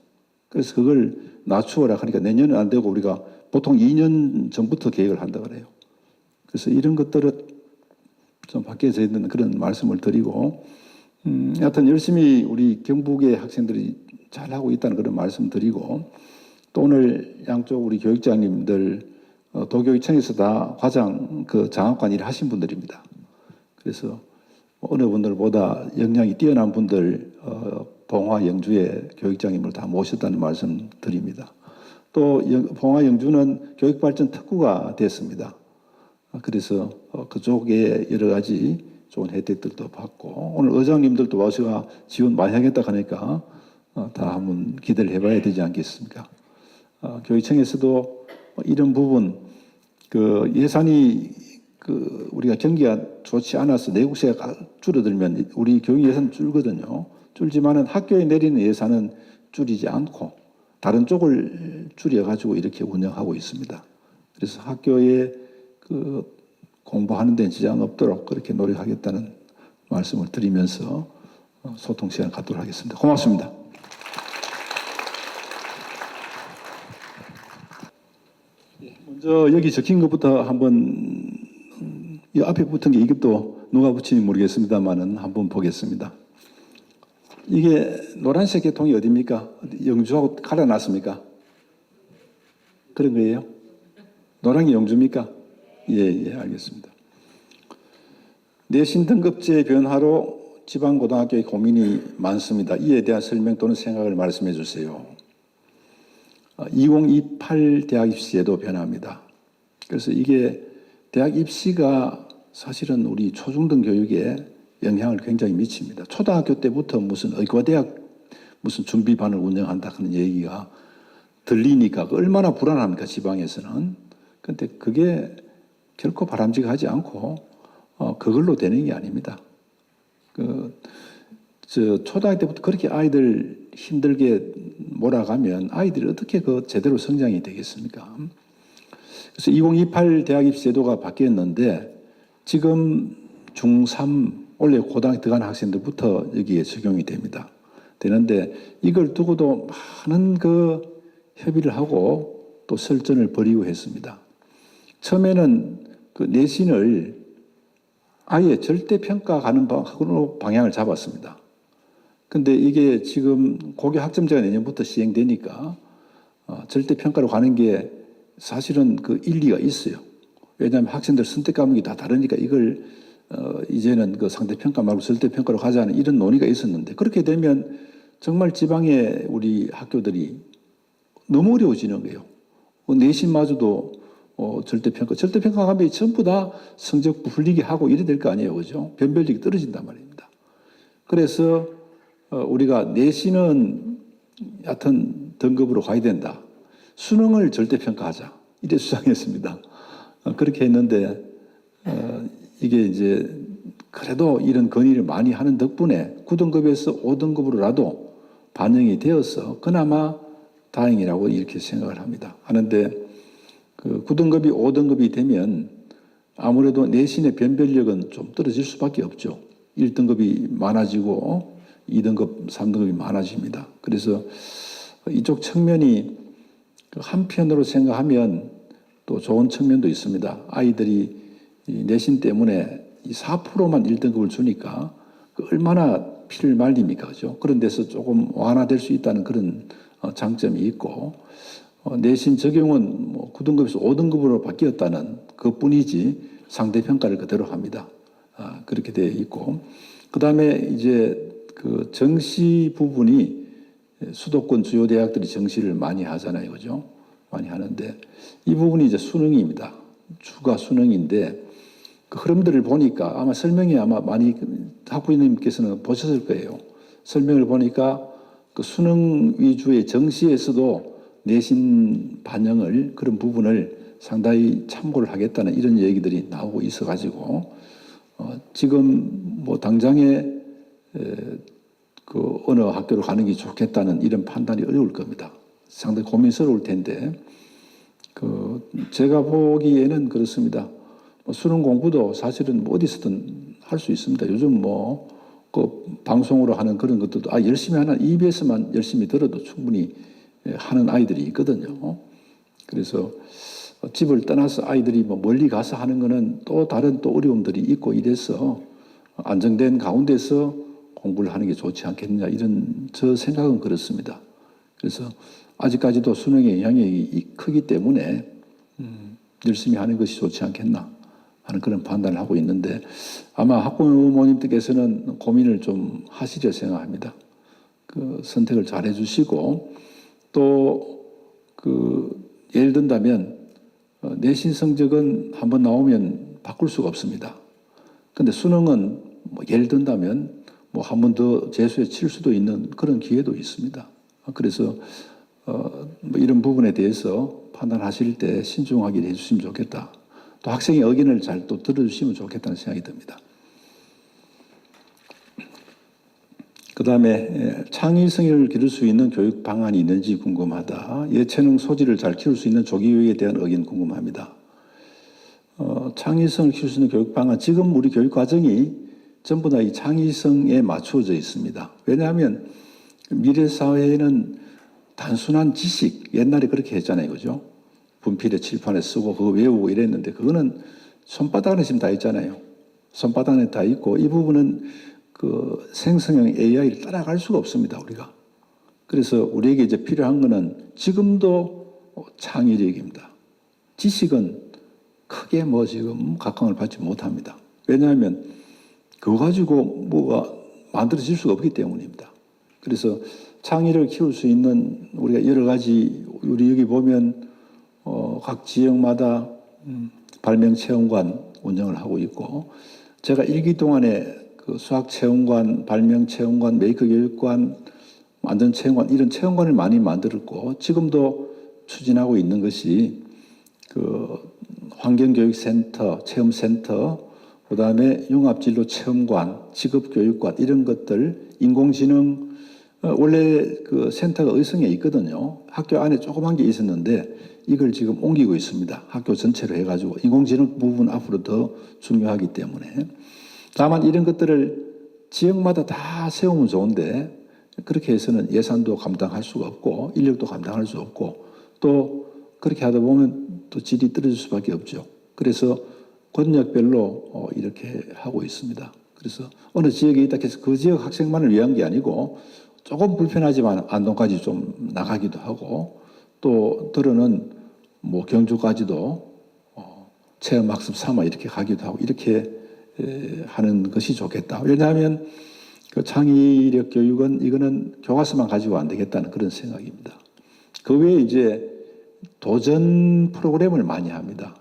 그래서 그걸 낮추어라 하니까 내년은 안 되고 우리가 보통 2년 전부터 계획을 한다 그래요. 그래서 이런 것들을 좀 밖에서 있는 그런 말씀을 드리고, 하여튼 열심히 우리 경북의 학생들이 잘하고 있다는 그런 말씀 드리고, 또 오늘 양쪽 우리 교육장님들 도교육청에서 다 과장 그 장학관 일을 하신 분들입니다. 그래서 어느 분들보다 역량이 뛰어난 분들 봉화 영주의 교육장님을 다 모셨다는 말씀 드립니다. 또 봉화 영주는 교육발전 특구가 됐습니다. 그래서 그쪽에 여러 가지 좋은 혜택들도 받고, 오늘 의장님들도 와서 지원 많이 하겠다 하니까 다 한번 기대를 해봐야 되지 않겠습니까? 교육청에서도 이런 부분 그 예산이 그 우리가 경기가 좋지 않아서 내국세가 줄어들면 우리 교육 예산 줄거든요. 줄지만은 학교에 내리는 예산은 줄이지 않고 다른 쪽을 줄여가지고 이렇게 운영하고 있습니다. 그래서 학교에 그 공부하는 데는 지장 없도록 그렇게 노력하겠다는 말씀을 드리면서 소통 시간 갖도록 하겠습니다. 고맙습니다. 먼저 여기 적힌 것부터 한번 이 앞에 붙은 게 이것도 누가 붙인지 모르겠습니다만은 한번 보겠습니다. 이게 노란색 계통이 어디입니까? 영주하고 갈아놨습니까? 그런 거예요? 노란이 영주입니까? 예, 알겠습니다. 내신 등급제 변화로 지방고등학교의 고민이 많습니다. 이에 대한 설명 또는 생각을 말씀해 주세요. 2028 대학 입시제도 변화입니다. 그래서 이게 대학 입시가 사실은 우리 초중등 교육에 영향을 굉장히 미칩니다. 초등학교 때부터 무슨 의과대학 무슨 준비반을 운영한다 하는 얘기가 들리니까 얼마나 불안합니까, 지방에서는. 그런데 그게 결코 바람직하지 않고 그걸로 되는 게 아닙니다. 초등학교 때부터 그렇게 아이들 힘들게 몰아가면 아이들이 어떻게 제대로 성장이 되겠습니까? 그래서 2028 대학 입시 제도가 바뀌었는데 지금 중3 원래 고등학교 들어가는 학생들부터 여기에 적용이 되는데 이걸 두고도 많은 협의를 하고 또 설전을 벌이고 했습니다. 처음에는 내신을 아예 절대평가하는 방향을 잡았습니다. 근데 이게 지금 고교 학점제가 내년부터 시행되니까 절대평가로 가는 게 사실은 일리가 있어요. 왜냐하면 학생들 선택 과목이 다 다르니까 이걸 이제는 상대평가 말고 절대평가로 가자는 이런 논의가 있었는데, 그렇게 되면 정말 지방의 우리 학교들이 너무 어려워지는 거예요. 내신마저도 절대평가 가면 전부 다 성적 불리게 하고 이래 될 거 아니에요. 그죠? 변별력이 떨어진단 말입니다. 그래서 우리가 내신은 얕은 등급으로 가야 된다. 수능을 절대평가하자. 이래 주장했습니다. 그렇게 했는데 이게 이제 그래도 이런 건의를 많이 하는 덕분에 9등급에서 5등급으로라도 반영이 되어서 그나마 다행이라고 이렇게 생각을 합니다. 하는데 9등급이 5등급이 되면 아무래도 내신의 변별력은 좀 떨어질 수밖에 없죠. 1등급이 많아지고 2등급, 3등급이 많아집니다. 그래서 이쪽 측면이 한편으로 생각하면 또 좋은 측면도 있습니다. 아이들이 내신 때문에 4%만 1등급을 주니까 얼마나 피를 말립니까? 그죠? 그런 데서 조금 완화될 수 있다는 그런 장점이 있고, 내신 적용은 뭐 9등급에서 5등급으로 바뀌었다는 그뿐이지 상대 평가를 그대로 합니다. 그렇게 되어 있고, 그 다음에 이제 그 정시 부분이 수도권 주요 대학들이 정시를 많이 하잖아요, 그죠? 많이 하는데 이 부분이 이제 수능입니다. 주가 수능인데 그 흐름들을 보니까 아마 설명이 아마 많이 학부모님께서는 보셨을 거예요. 설명을 보니까 그 수능 위주의 정시에서도 내신 반영을 그런 부분을 상당히 참고를 하겠다는 이런 얘기들이 나오고 있어가지고 지금 뭐 당장에 그 어느 학교로 가는 게 좋겠다는 이런 판단이 어려울 겁니다. 상당히 고민스러울 텐데 그 제가 보기에는 그렇습니다. 수능 공부도 사실은 뭐 어디서든 할 수 있습니다. 요즘 뭐 그 방송으로 하는 그런 것들도 열심히 하는 EBS만 열심히 들어도 충분히 하는 아이들이 있거든요. 그래서 집을 떠나서 아이들이 뭐 멀리 가서 하는 거는 또 다른 또 어려움들이 있고 이래서 안정된 가운데서 공부를 하는 게 좋지 않겠느냐 이런 저 생각은 그렇습니다. 그래서 아직까지도 수능의 영향이 크기 때문에 열심히 하는 것이 좋지 않겠나 하는 그런 판단을 하고 있는데 아마 학부모님들께서는 고민을 좀 하시려 생각합니다. 그 선택을 잘 해주시고 또 그 예를 든다면 내신 성적은 한번 나오면 바꿀 수가 없습니다. 근데 수능은 뭐 예를 든다면 뭐 한 번 더 재수에 칠 수도 있는 그런 기회도 있습니다. 그래서 뭐 이런 부분에 대해서 판단하실 때 신중하게 해주시면 좋겠다. 또 학생의 의견을 잘 또 들어주시면 좋겠다는 생각이 듭니다. 그 다음에 창의성을 기를 수 있는 교육 방안이 있는지 궁금하다. 예체능 소질을 잘 키울 수 있는 조기 교육에 대한 의견 궁금합니다. 창의성을 키울 수 있는 교육 방안, 지금 우리 교육 과정이 전부 다 이 창의성에 맞추어져 있습니다. 왜냐하면 미래 사회에는 단순한 지식, 옛날에 그렇게 했잖아요, 그죠? 분필에 칠판에 쓰고 그거 외우고 이랬는데 그거는 손바닥 안에 지금 다 있잖아요. 손바닥 안에 다 있고 이 부분은 그 생성형 AI를 따라갈 수가 없습니다, 우리가. 그래서 우리에게 이제 필요한 거는 지금도 창의력입니다. 지식은 크게 뭐 지금 각광을 받지 못합니다. 왜냐하면 그거 가지고 뭐가 만들어질 수가 없기 때문입니다. 그래서 창의력을 키울 수 있는 우리가 여러 가지 우리 여기 보면 각 지역마다 발명체험관 운영을 하고 있고 제가 1기 동안에 그 수학체험관, 발명체험관, 메이커교육관, 안전체험관 이런 체험관을 많이 만들었고 지금도 추진하고 있는 것이 그 환경교육센터, 체험센터, 그 다음에 융합진로 체험관, 직업교육관 이런 것들, 인공지능 원래 그 센터가 의성에 있거든요. 학교 안에 조그만 게 있었는데 이걸 지금 옮기고 있습니다. 학교 전체로 해가지고 인공지능 부분 앞으로 더 중요하기 때문에. 다만 이런 것들을 지역마다 다 세우면 좋은데 그렇게 해서는 예산도 감당할 수가 없고 인력도 감당할 수 없고 또 그렇게 하다 보면 또 질이 떨어질 수밖에 없죠. 그래서 권역별로 이렇게 하고 있습니다. 그래서 어느 지역에 있다 해서 그 지역 학생만을 위한 게 아니고 조금 불편하지만 안동까지 좀 나가기도 하고 또 들어는 뭐 경주까지도 체험학습 삼아 이렇게 가기도 하고 이렇게 하는 것이 좋겠다. 왜냐하면 그 창의력 교육은 이거는 교과서만 가지고 안 되겠다는 그런 생각입니다. 그 외에 이제 도전 프로그램을 많이 합니다.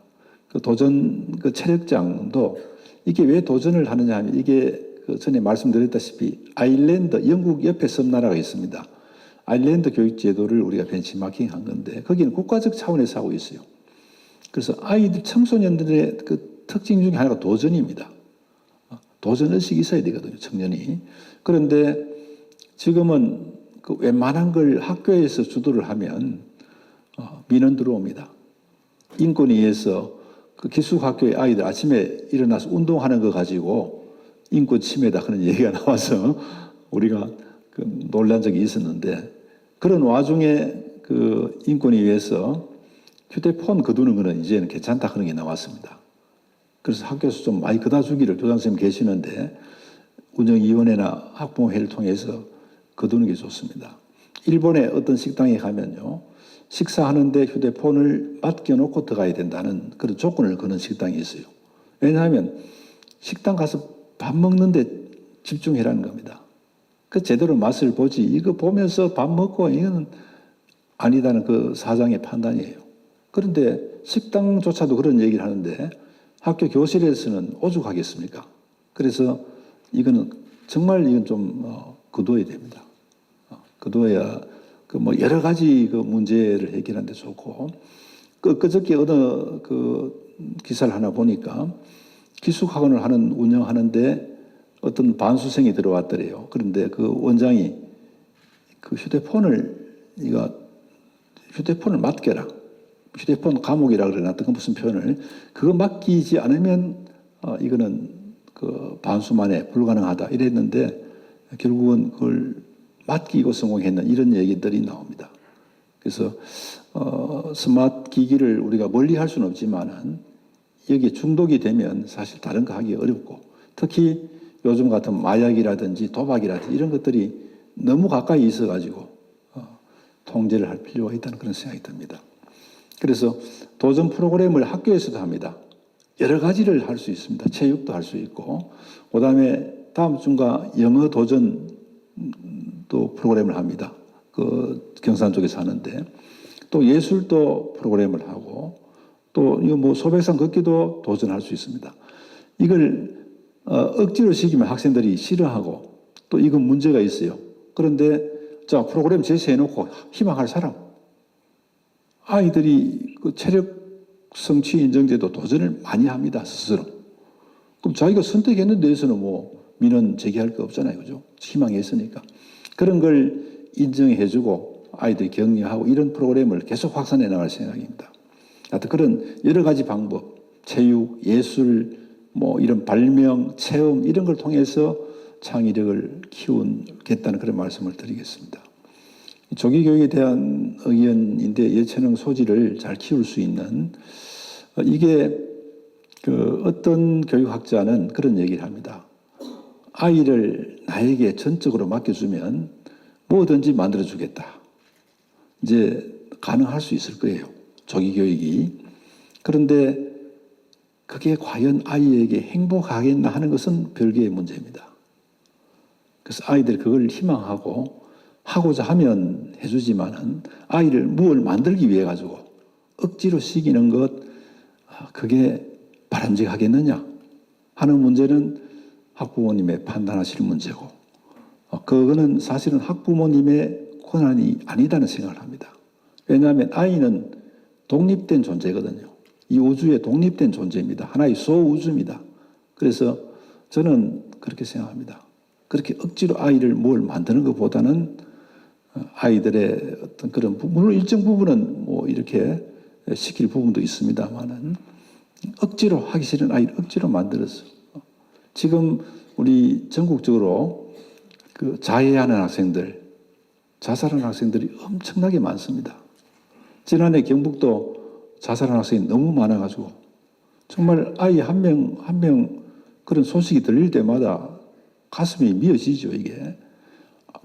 그 도전 그 체력장도 이게 왜 도전을 하느냐 하면 이게 그 전에 말씀드렸다시피 아일랜드 영국 옆에 섬나라가 있습니다. 아일랜드 교육 제도를 우리가 벤치마킹한 건데 거기는 국가적 차원에서 하고 있어요. 그래서 아이들 청소년들의 그 특징 중에 하나가 도전입니다. 도전 의식이 있어야 되거든요, 청년이. 그런데 지금은 그 웬만한 걸 학교에서 주도를 하면 민원 들어옵니다. 인권에 의해서 그 기숙학교의 아이들 아침에 일어나서 운동하는 거 가지고 인권 침해다 그런 얘기가 나와서 우리가 그 놀란 적이 있었는데 그런 와중에 그 인권에 의해서 휴대폰 거두는 거는 이제는 괜찮다 그런 게 나왔습니다. 그래서 학교에서 좀 많이 거다주기를 교장선생님 계시는데 운영위원회나 학부모회를 통해서 거두는 게 좋습니다. 일본의 어떤 식당에 가면요. 식사하는데 휴대폰을 맡겨놓고 들어가야 된다는 그런 조건을 거는 식당이 있어요. 왜냐하면 식당 가서 밥 먹는데 집중해라는 겁니다. 그 제대로 맛을 보지 이거 보면서 밥 먹고 이거는 아니다는 그 사장의 판단이에요. 그런데 식당조차도 그런 얘기를 하는데 학교 교실에서는 오죽하겠습니까? 그래서 이거는 정말 이건 좀 거둬야 됩니다. 거둬야 그 뭐 여러 가지 그 문제를 해결하는 데 좋고 그저께 어느 그 기사를 하나 보니까 기숙학원을 운영하는데 어떤 반수생이 들어왔더래요. 그런데 그 원장이 그 휴대폰을 맡겨라. 휴대폰 감옥이라 그래놨던 그 무슨 표현을 그거 맡기지 않으면 이거는 그 반수만에 불가능하다 이랬는데 결국은 그걸 맡기고 성공했는 이런 얘기들이 나옵니다. 그래서 스마트 기기를 우리가 멀리 할 수는 없지만은 여기에 중독이 되면 사실 다른 거 하기 어렵고 특히 요즘 같은 마약이라든지 도박이라든지 이런 것들이 너무 가까이 있어가지고 통제를 할 필요가 있다는 그런 생각이 듭니다. 그래서 도전 프로그램을 학교에서도 합니다. 여러 가지를 할 수 있습니다. 체육도 할 수 있고 그다음에 다음 주가 영어 도전 또 프로그램을 합니다. 그 경산 쪽에서 하는데 또 예술도 프로그램을 하고 또 이거 뭐 소백산 걷기도 도전할 수 있습니다. 이걸 억지로 시키면 학생들이 싫어하고 또 이건 문제가 있어요. 그런데 자 프로그램 제시해놓고 희망할 사람 아이들이 그 체력 성취 인정제도 도전을 많이 합니다 스스로. 그럼 자기가 선택했는 데에서는 뭐 민원 제기할 거 없잖아요, 그죠? 희망이 있으니까 그런 걸 인정해주고 아이들이 격려하고 이런 프로그램을 계속 확산해 나갈 생각입니다. 하여튼 그런 여러 가지 방법, 체육, 예술, 뭐 이런 발명, 체험 이런 걸 통해서 창의력을 키우겠다는 그런 말씀을 드리겠습니다. 조기 교육에 대한 의견인데 예체능 소질을 잘 키울 수 있는 이게 그 어떤 교육학자는 그런 얘기를 합니다. 아이를 나에게 전적으로 맡겨주면 뭐든지 만들어주겠다. 이제 가능할 수 있을 거예요. 조기 교육이. 그런데 그게 과연 아이에게 행복하겠나 하는 것은 별개의 문제입니다. 그래서 아이들이 그걸 희망하고 하고자 하면 해주지만은 아이를 무엇을 만들기 위해 가지고 억지로 시키는 것 그게 바람직하겠느냐 하는 문제는 학부모님의 판단하실 문제고 그거는 사실은 학부모님의 권한이 아니다는 생각을 합니다. 왜냐하면 아이는 독립된 존재거든요. 이 우주에 독립된 존재입니다. 하나의 소우주입니다. 그래서 저는 그렇게 생각합니다. 그렇게 억지로 아이를 뭘 만드는 것보다는 아이들의 어떤 그런 물론 일정 부분은 뭐 이렇게 시킬 부분도 있습니다만은 억지로 하기 싫은 아이를 억지로 만들어서 지금 우리 전국적으로 그 자해하는 학생들, 자살하는 학생들이 엄청나게 많습니다. 지난해 경북도 자살하는 학생이 너무 많아가지고 정말 아이 한 명 그런 소식이 들릴 때마다 가슴이 미어지죠, 이게.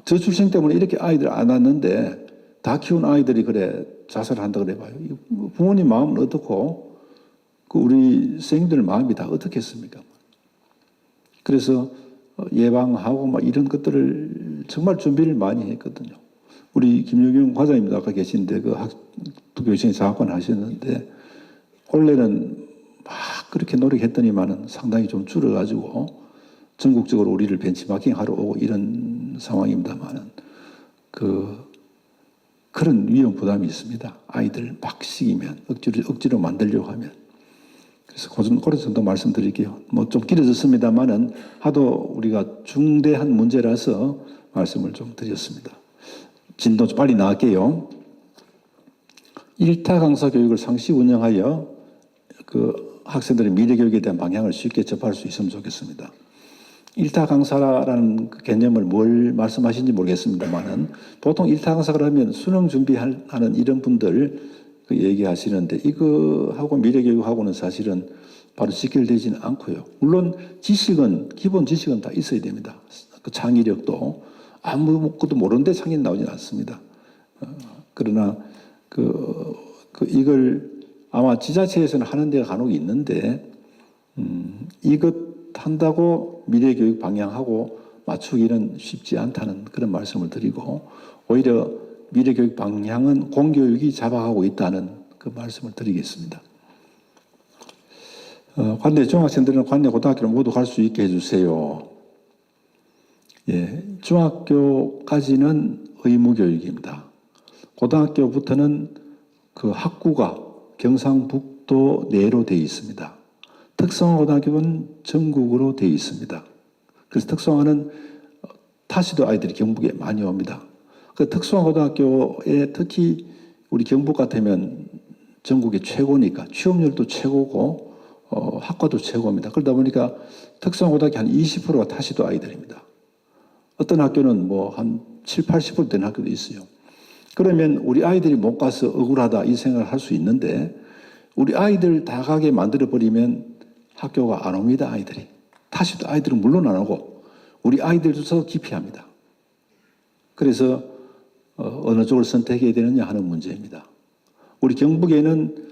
저출생 때문에 이렇게 아이들 안 낳는데 다 키운 아이들이 그래 자살을 한다 그래 봐요. 부모님 마음은 어떻고 그 우리 선생님들 마음이 다 어떻겠습니까? 그래서 예방하고 막 이런 것들을 정말 준비를 많이 했거든요. 우리 김유경 과장님도 아까 계신데 그 교육청 장학관 하셨는데 원래는 막 그렇게 노력했더니만은 상당히 좀 줄어가지고 전국적으로 우리를 벤치마킹하러 오고 이런 상황입니다만은 그런 위험 부담이 있습니다. 아이들 막 시키면 억지로 만들려고 하면. 그래서 그런 정도 말씀드릴게요. 뭐 좀 길어졌습니다만은 하도 우리가 중대한 문제라서 말씀을 좀 드렸습니다. 진도 좀 빨리 나갈게요. 일타 강사 교육을 상시 운영하여 그 학생들의 미래 교육에 대한 방향을 쉽게 접할 수 있으면 좋겠습니다. 일타 강사라는 그 개념을 뭘 말씀하시는지 모르겠습니다만은 보통 일타 강사 그러면 수능 준비하는 이런 분들 그 얘기하시는데 이거하고 미래 교육하고는 사실은 바로 직결되지는 않고요. 물론 지식은 기본 지식은 다 있어야 됩니다. 그 창의력도 아무것도 모르는데 창의는 나오지는 않습니다. 그러나 이걸 아마 지자체에서는 하는 데가 간혹 있는데 이것 한다고 미래교육 방향하고 맞추기는 쉽지 않다는 그런 말씀을 드리고 오히려 미래교육 방향은 공교육이 잡아가고 있다는 그 말씀을 드리겠습니다. 관내 중학생들은 관내 고등학교를 모두 갈 수 있게 해주세요. 예, 중학교까지는 의무교육입니다. 고등학교부터는 그 학구가 경상북도 내로 되어 있습니다. 특성화고등학교는 전국으로 되어 있습니다. 그래서 특성화는 타시도 아이들이 경북에 많이 옵니다. 그 특성화고등학교에 특히 우리 경북 같으면 전국의 최고니까 취업률도 최고고 학과도 최고입니다. 그러다 보니까 특성화고등학교 한 20%가 타시도 아이들입니다. 어떤 학교는 뭐 한 7, 80% 되는 학교도 있어요. 그러면 우리 아이들이 못 가서 억울하다 이 생각을 할 수 있는데 우리 아이들 다 가게 만들어버리면 학교가 안 옵니다. 아이들이. 타시도 아이들은 물론 안 오고 우리 아이들도 기피합니다. 그래서 어느 쪽을 선택해야 되느냐 하는 문제입니다. 우리 경북에는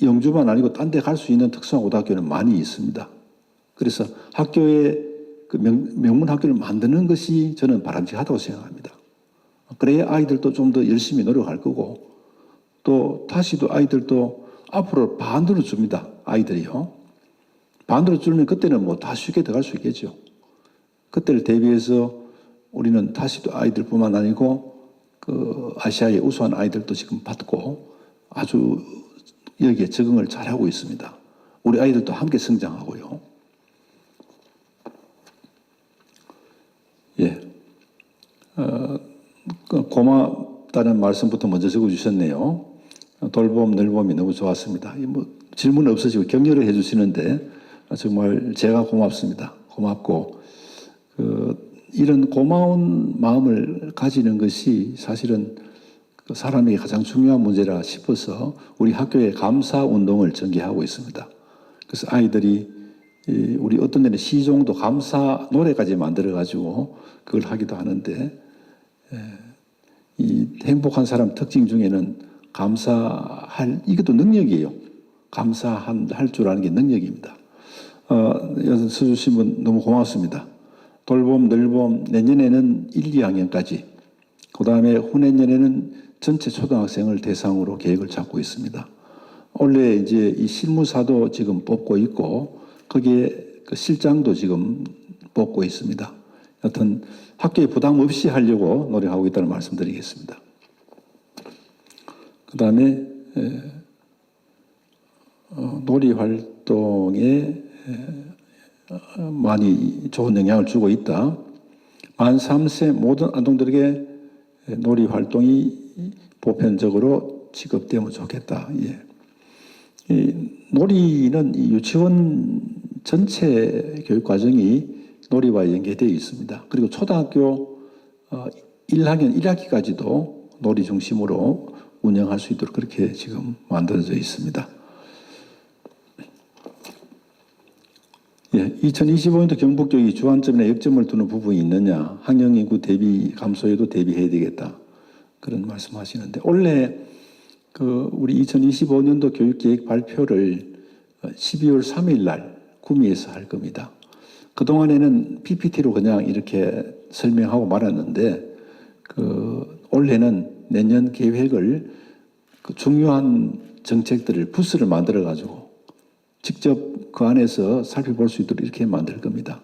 영주만 아니고 딴 데 갈 수 있는 특성화 고등학교는 많이 있습니다. 그래서 학교에 그 명문 학교를 만드는 것이 저는 바람직하다고 생각합니다. 그래야 아이들도 좀 더 열심히 노력할 거고 또 타시도 아이들도 앞으로 반으로 줍니다. 아이들이요. 반으로 줄면 그때는 뭐 다 쉽게 들어갈 수 있겠죠. 그때를 대비해서 우리는 타시도 아이들뿐만 아니고 그 아시아의 우수한 아이들도 지금 받고 아주 여기에 적응을 잘하고 있습니다. 우리 아이들도 함께 성장하고요. 예. 고맙다는 말씀부터 먼저 적어주셨네요. 돌봄, 늘봄이 너무 좋았습니다. 뭐 질문 없으시고 격려를 해주시는데 정말 제가 고맙습니다. 고맙고 이런 고마운 마음을 가지는 것이 사실은 사람에게 가장 중요한 문제라 싶어서 우리 학교에 감사 운동을 전개하고 있습니다. 그래서 아이들이 우리 어떤 데는 시종도 감사 노래까지 만들어 가지고 그걸 하기도 하는데 이 행복한 사람 특징 중에는 감사할 이것도 능력이에요. 감사할 줄 아는 게 능력입니다. 여기서 써주신 분 너무 고맙습니다. 돌봄, 늘봄 내년에는 1, 2학년까지 그 다음에 후내년에는 전체 초등학생을 대상으로 계획을 잡고 있습니다. 원래 이제 이 실무사도 지금 뽑고 있고 거기에 그 실장도 지금 뽑고 있습니다. 여튼 학교에 부담 없이 하려고 노력하고 있다는 말씀드리겠습니다. 그 다음에 놀이 활동에 많이 좋은 영향을 주고 있다. 만 3세 모든 아동들에게 놀이 활동이 보편적으로 지급되면 좋겠다. 예. 이 놀이는 이 유치원 전체 교육 과정이 놀이와 연계되어 있습니다. 그리고 초등학교 1학년 1학기까지도 놀이 중심으로 운영할 수 있도록 그렇게 지금 만들어져 있습니다. 예, 2025년도 경북교육이 주안점이나 역점을 두는 부분이 있느냐, 학령인구 대비 감소에도 대비해야 되겠다. 그런 말씀하시는데, 원래 우리 2025년도 교육계획 발표를 12월 3일 날 구미에서 할 겁니다. 그동안에는 PPT로 그냥 이렇게 설명하고 말았는데, 올해는 내년 계획을 중요한 정책들을 부스를 만들어가지고 직접 그 안에서 살펴볼 수 있도록 이렇게 만들 겁니다.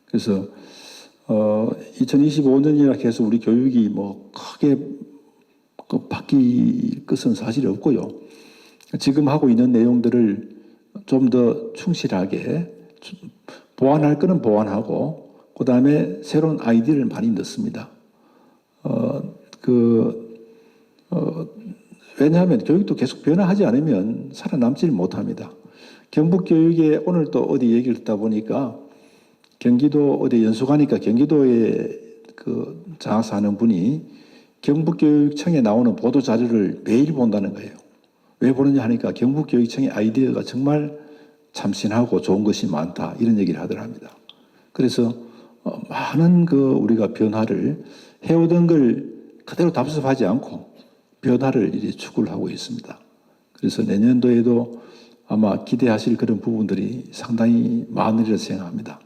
그래서 2025년이라 해서 우리 교육이 뭐 크게 바뀔 것은 사실 없고요. 지금 하고 있는 내용들을 좀 더 충실하게 보완할 거는 보완하고 그 다음에 새로운 아이디어를 많이 넣습니다. 왜냐하면 교육도 계속 변화하지 않으면 살아남지를 못합니다. 경북교육에 오늘 또 어디 얘기를 듣다 보니까 경기도 어디 연수 가니까 경기도에 장사하는 분이 경북교육청에 나오는 보도 자료를 매일 본다는 거예요. 왜 보느냐 하니까 경북교육청의 아이디어가 정말 참신하고 좋은 것이 많다 이런 얘기를 하더랍니다. 그래서 많은 우리가 변화를 해오던 걸 그대로 답습하지 않고 변화를 이제 추구를 하고 있습니다. 그래서 내년도에도 아마 기대하실 그런 부분들이 상당히 많으리라 생각합니다.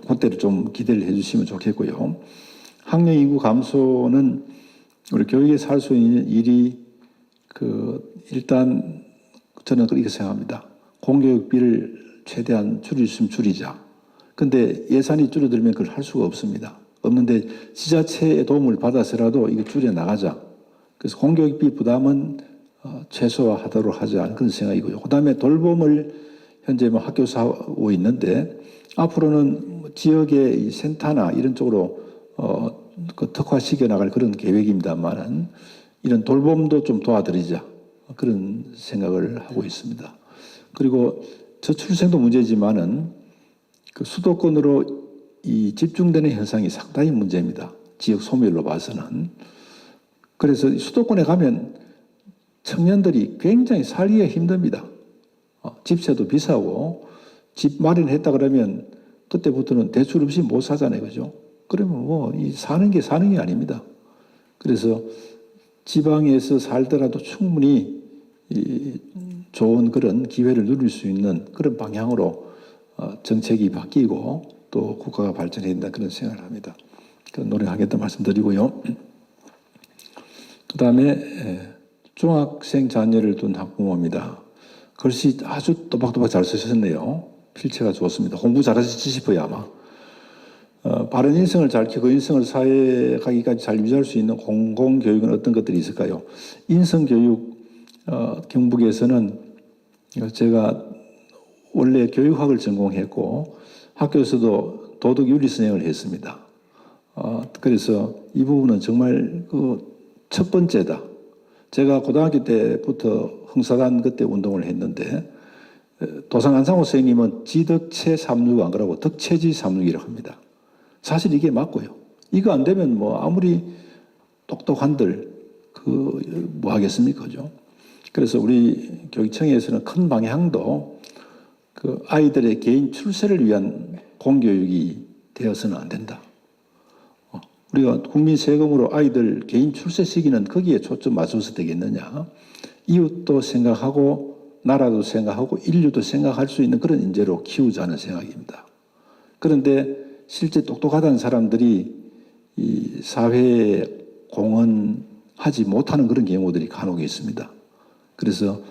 그때를 좀 기대를 해주시면 좋겠고요. 학령 인구 감소는 우리 교육에서 할 수 있는 일이 일단 저는 그렇게 생각합니다. 공교육비를 최대한 줄일 수 있으면 줄이자. 근데 예산이 줄어들면 그걸 할 수가 없습니다. 없는데 지자체의 도움을 받아서라도 이거 줄여 나가자. 그래서 공교육비 부담은 최소화하도록 하자 그런 생각이고요. 그다음에 돌봄을 현재 학교에서 하고 있는데 앞으로는 지역의 이 센터나 이런 쪽으로 특화시켜 나갈 그런 계획입니다만은 이런 돌봄도 좀 도와드리자 그런 생각을 하고 있습니다. 그리고 저출생도 문제지만은 수도권으로 이 집중되는 현상이 상당히 문제입니다. 지역 소멸로 봐서는. 그래서 수도권에 가면 청년들이 굉장히 살기가 힘듭니다. 집세도 비싸고 집 마련했다 그러면 그때부터는 대출 없이 못 사잖아요. 그죠? 그러면 사는 게 아닙니다. 그래서 지방에서 살더라도 충분히 좋은 그런 기회를 누릴 수 있는 그런 방향으로 정책이 바뀌고 또 국가가 발전해야 된다 그런 생각을 합니다. 노력하겠다 말씀드리고요. 그 다음에 중학생 자녀를 둔 학부모입니다. 글씨 아주 또박또박 잘 쓰셨네요. 필체가 좋습니다. 공부 잘하시지 싶어요 아마. 바른 인성을 잘 키고 인성을 사회에 가기까지 잘 유지할 수 있는 공공교육은 어떤 것들이 있을까요? 인성교육 경북에서는 제가 원래 교육학을 전공했고 학교에서도 도덕윤리선행을 했습니다. 그래서 이 부분은 정말 첫 번째다. 제가 고등학교 때부터 흥사단 그때 운동을 했는데 도산 안상호 선생님은 지덕체 3육 안 그러고 덕체지 3육이라고 합니다. 사실 이게 맞고요. 이거 안 되면 아무리 똑똑한들 뭐 하겠습니까? 그죠? 그래서 우리 교육청에서는 큰 방향도 아이들의 개인 출세를 위한 공교육이 되어서는 안 된다. 우리가 국민 세금으로 아이들 개인 출세 시기는 거기에 초점 맞춰서 되겠느냐. 이웃도 생각하고 나라도 생각하고 인류도 생각할 수 있는 그런 인재로 키우자는 생각입니다. 그런데 실제 똑똑하다는 사람들이 이 사회에 공헌하지 못하는 그런 경우들이 간혹 있습니다. 그래서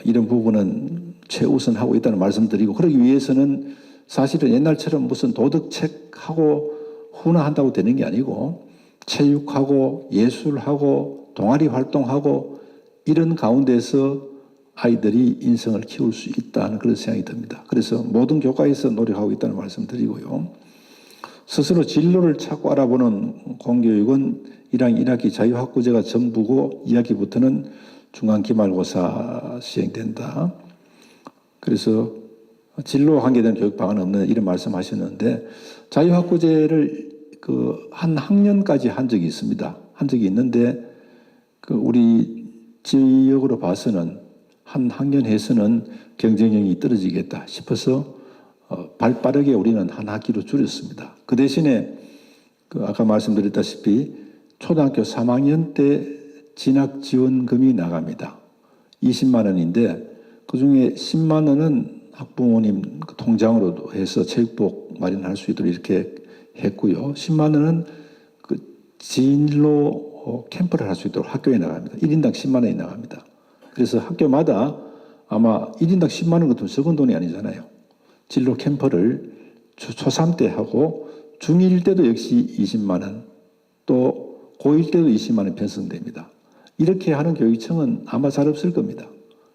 이런 부분은 최우선하고 있다는 말씀드리고 그러기 위해서는 사실은 옛날처럼 무슨 도덕책하고 훈화한다고 되는 게 아니고 체육하고 예술하고 동아리 활동하고 이런 가운데서 아이들이 인성을 키울 수 있다는 그런 생각이 듭니다. 그래서 모든 교과에서 노력하고 있다는 말씀드리고요. 스스로 진로를 찾고 알아보는 공교육은 1학년 1학기 자유학구제가 전부고 2학기부터는 중간기말고사 시행된다. 그래서 진로와 관계된 교육 방안은 없는 이런 말씀하셨는데 자유학구제를 한 학년까지 한 적이 있습니다. 한 적이 있는데 우리 지역으로 봐서는 한 학년 해서는 경쟁력이 떨어지겠다 싶어서 발빠르게 우리는 한 학기로 줄였습니다. 그 대신에 아까 말씀드렸다시피 초등학교 3학년 때 진학 지원금이 나갑니다. 20만 원인데 그중에 10만 원은 학부모님 통장으로 해서 체육복 마련할 수 있도록 이렇게 했고요. 10만 원은 진로 캠프를 할 수 있도록 학교에 나갑니다. 1인당 10만 원이 나갑니다. 그래서 학교마다 아마 1인당 10만 원 같으면 적은 돈이 아니잖아요. 진로 캠프를 초3 때 하고 중1 때도 역시 20만 원, 또 고1 때도 20만 원 편성됩니다. 이렇게 하는 교육청은 아마 잘 없을 겁니다.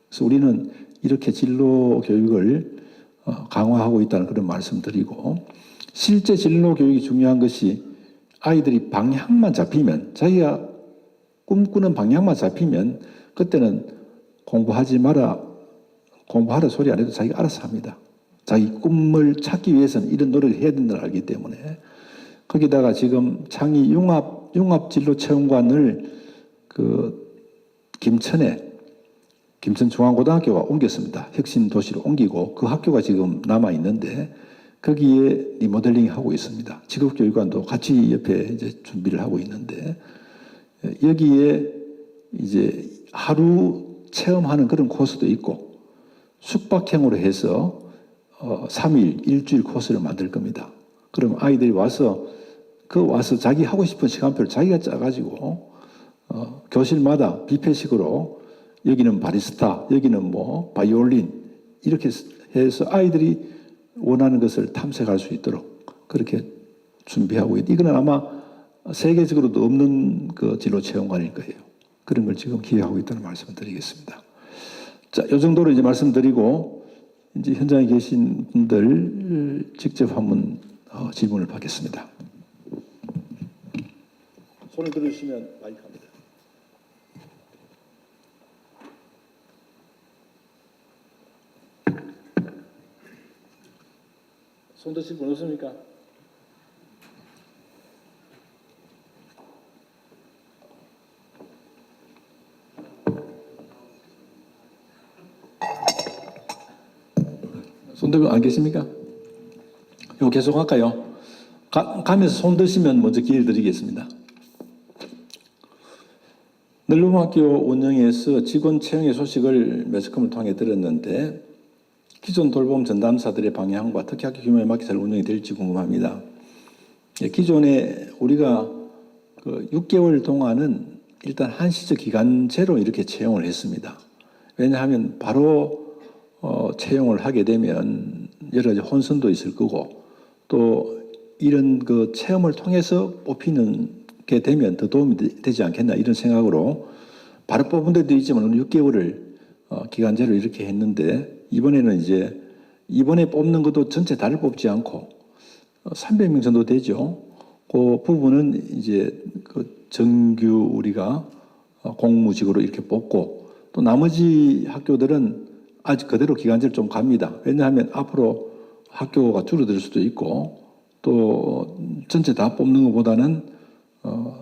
그래서 우리는 이렇게 진로 교육을 강화하고 있다는 그런 말씀드리고 실제 진로 교육이 중요한 것이 아이들이 방향만 잡히면 자기가 꿈꾸는 방향만 잡히면 그때는 공부하지 마라, 공부하라 소리 안 해도 자기가 알아서 합니다. 자기 꿈을 찾기 위해서는 이런 노력을 해야 된다는 걸 알기 때문에 거기다가 지금 창의 융합진로체험관을 김천중앙고등학교가 옮겼습니다. 혁신도시로 옮기고 그 학교가 지금 남아있는데 거기에 리모델링 하고 있습니다. 직업교육관도 같이 옆에 이제 준비를 하고 있는데 여기에 이제 하루 체험하는 그런 코스도 있고 숙박형으로 해서 3일, 일주일 코스를 만들 겁니다. 그럼 아이들이 와서 자기 하고 싶은 시간표를 자기가 짜가지고 교실마다 뷔페식으로 여기는 바리스타, 여기는 뭐 바이올린 이렇게 해서 아이들이 원하는 것을 탐색할 수 있도록 그렇게 준비하고 이거는 아마 세계적으로도 없는 그 진로 체험관일 거예요. 그런 걸 지금 기획하고 있다는 말씀을 드리겠습니다. 자, 이 정도로 이제 말씀드리고 이제 현장에 계신 분들 직접 한번 질문을 받겠습니다. 손을 들어주시면 마이크 합니다. 손 드실 분 없습니까? 손 들고 안 계십니까? 이거 계속 할까요? 가면서 손 드시면 먼저 기회를 드리겠습니다. 늙음학교 운영에서 직원 채용의 소식을 매스컴을 통해 들었는데 기존 돌봄 전담사들의 방향과 특히 학교 규모에 맞게 잘 운영이 될지 궁금합니다. 기존에 우리가 그 6개월 동안은 일단 한시적 기간제로 이렇게 채용을 했습니다. 왜냐하면 바로 채용을 하게 되면 여러 가지 혼선도 있을 거고 또 이런 그 체험을 통해서 뽑히는 게 되면 더 도움이 되지 않겠나 이런 생각으로 바로 뽑은 데도 있지만 6개월을 기간제로 이렇게 했는데 이번에는 이제 이번에 뽑는 것도 전체 다를 뽑지 않고 300명 정도 되죠. 그 부분은 이제 그 정규 우리가 공무직으로 이렇게 뽑고 또 나머지 학교들은 아직 그대로 기간제를 좀 갑니다. 왜냐하면 앞으로 학교가 줄어들 수도 있고 또 전체 다 뽑는 것보다는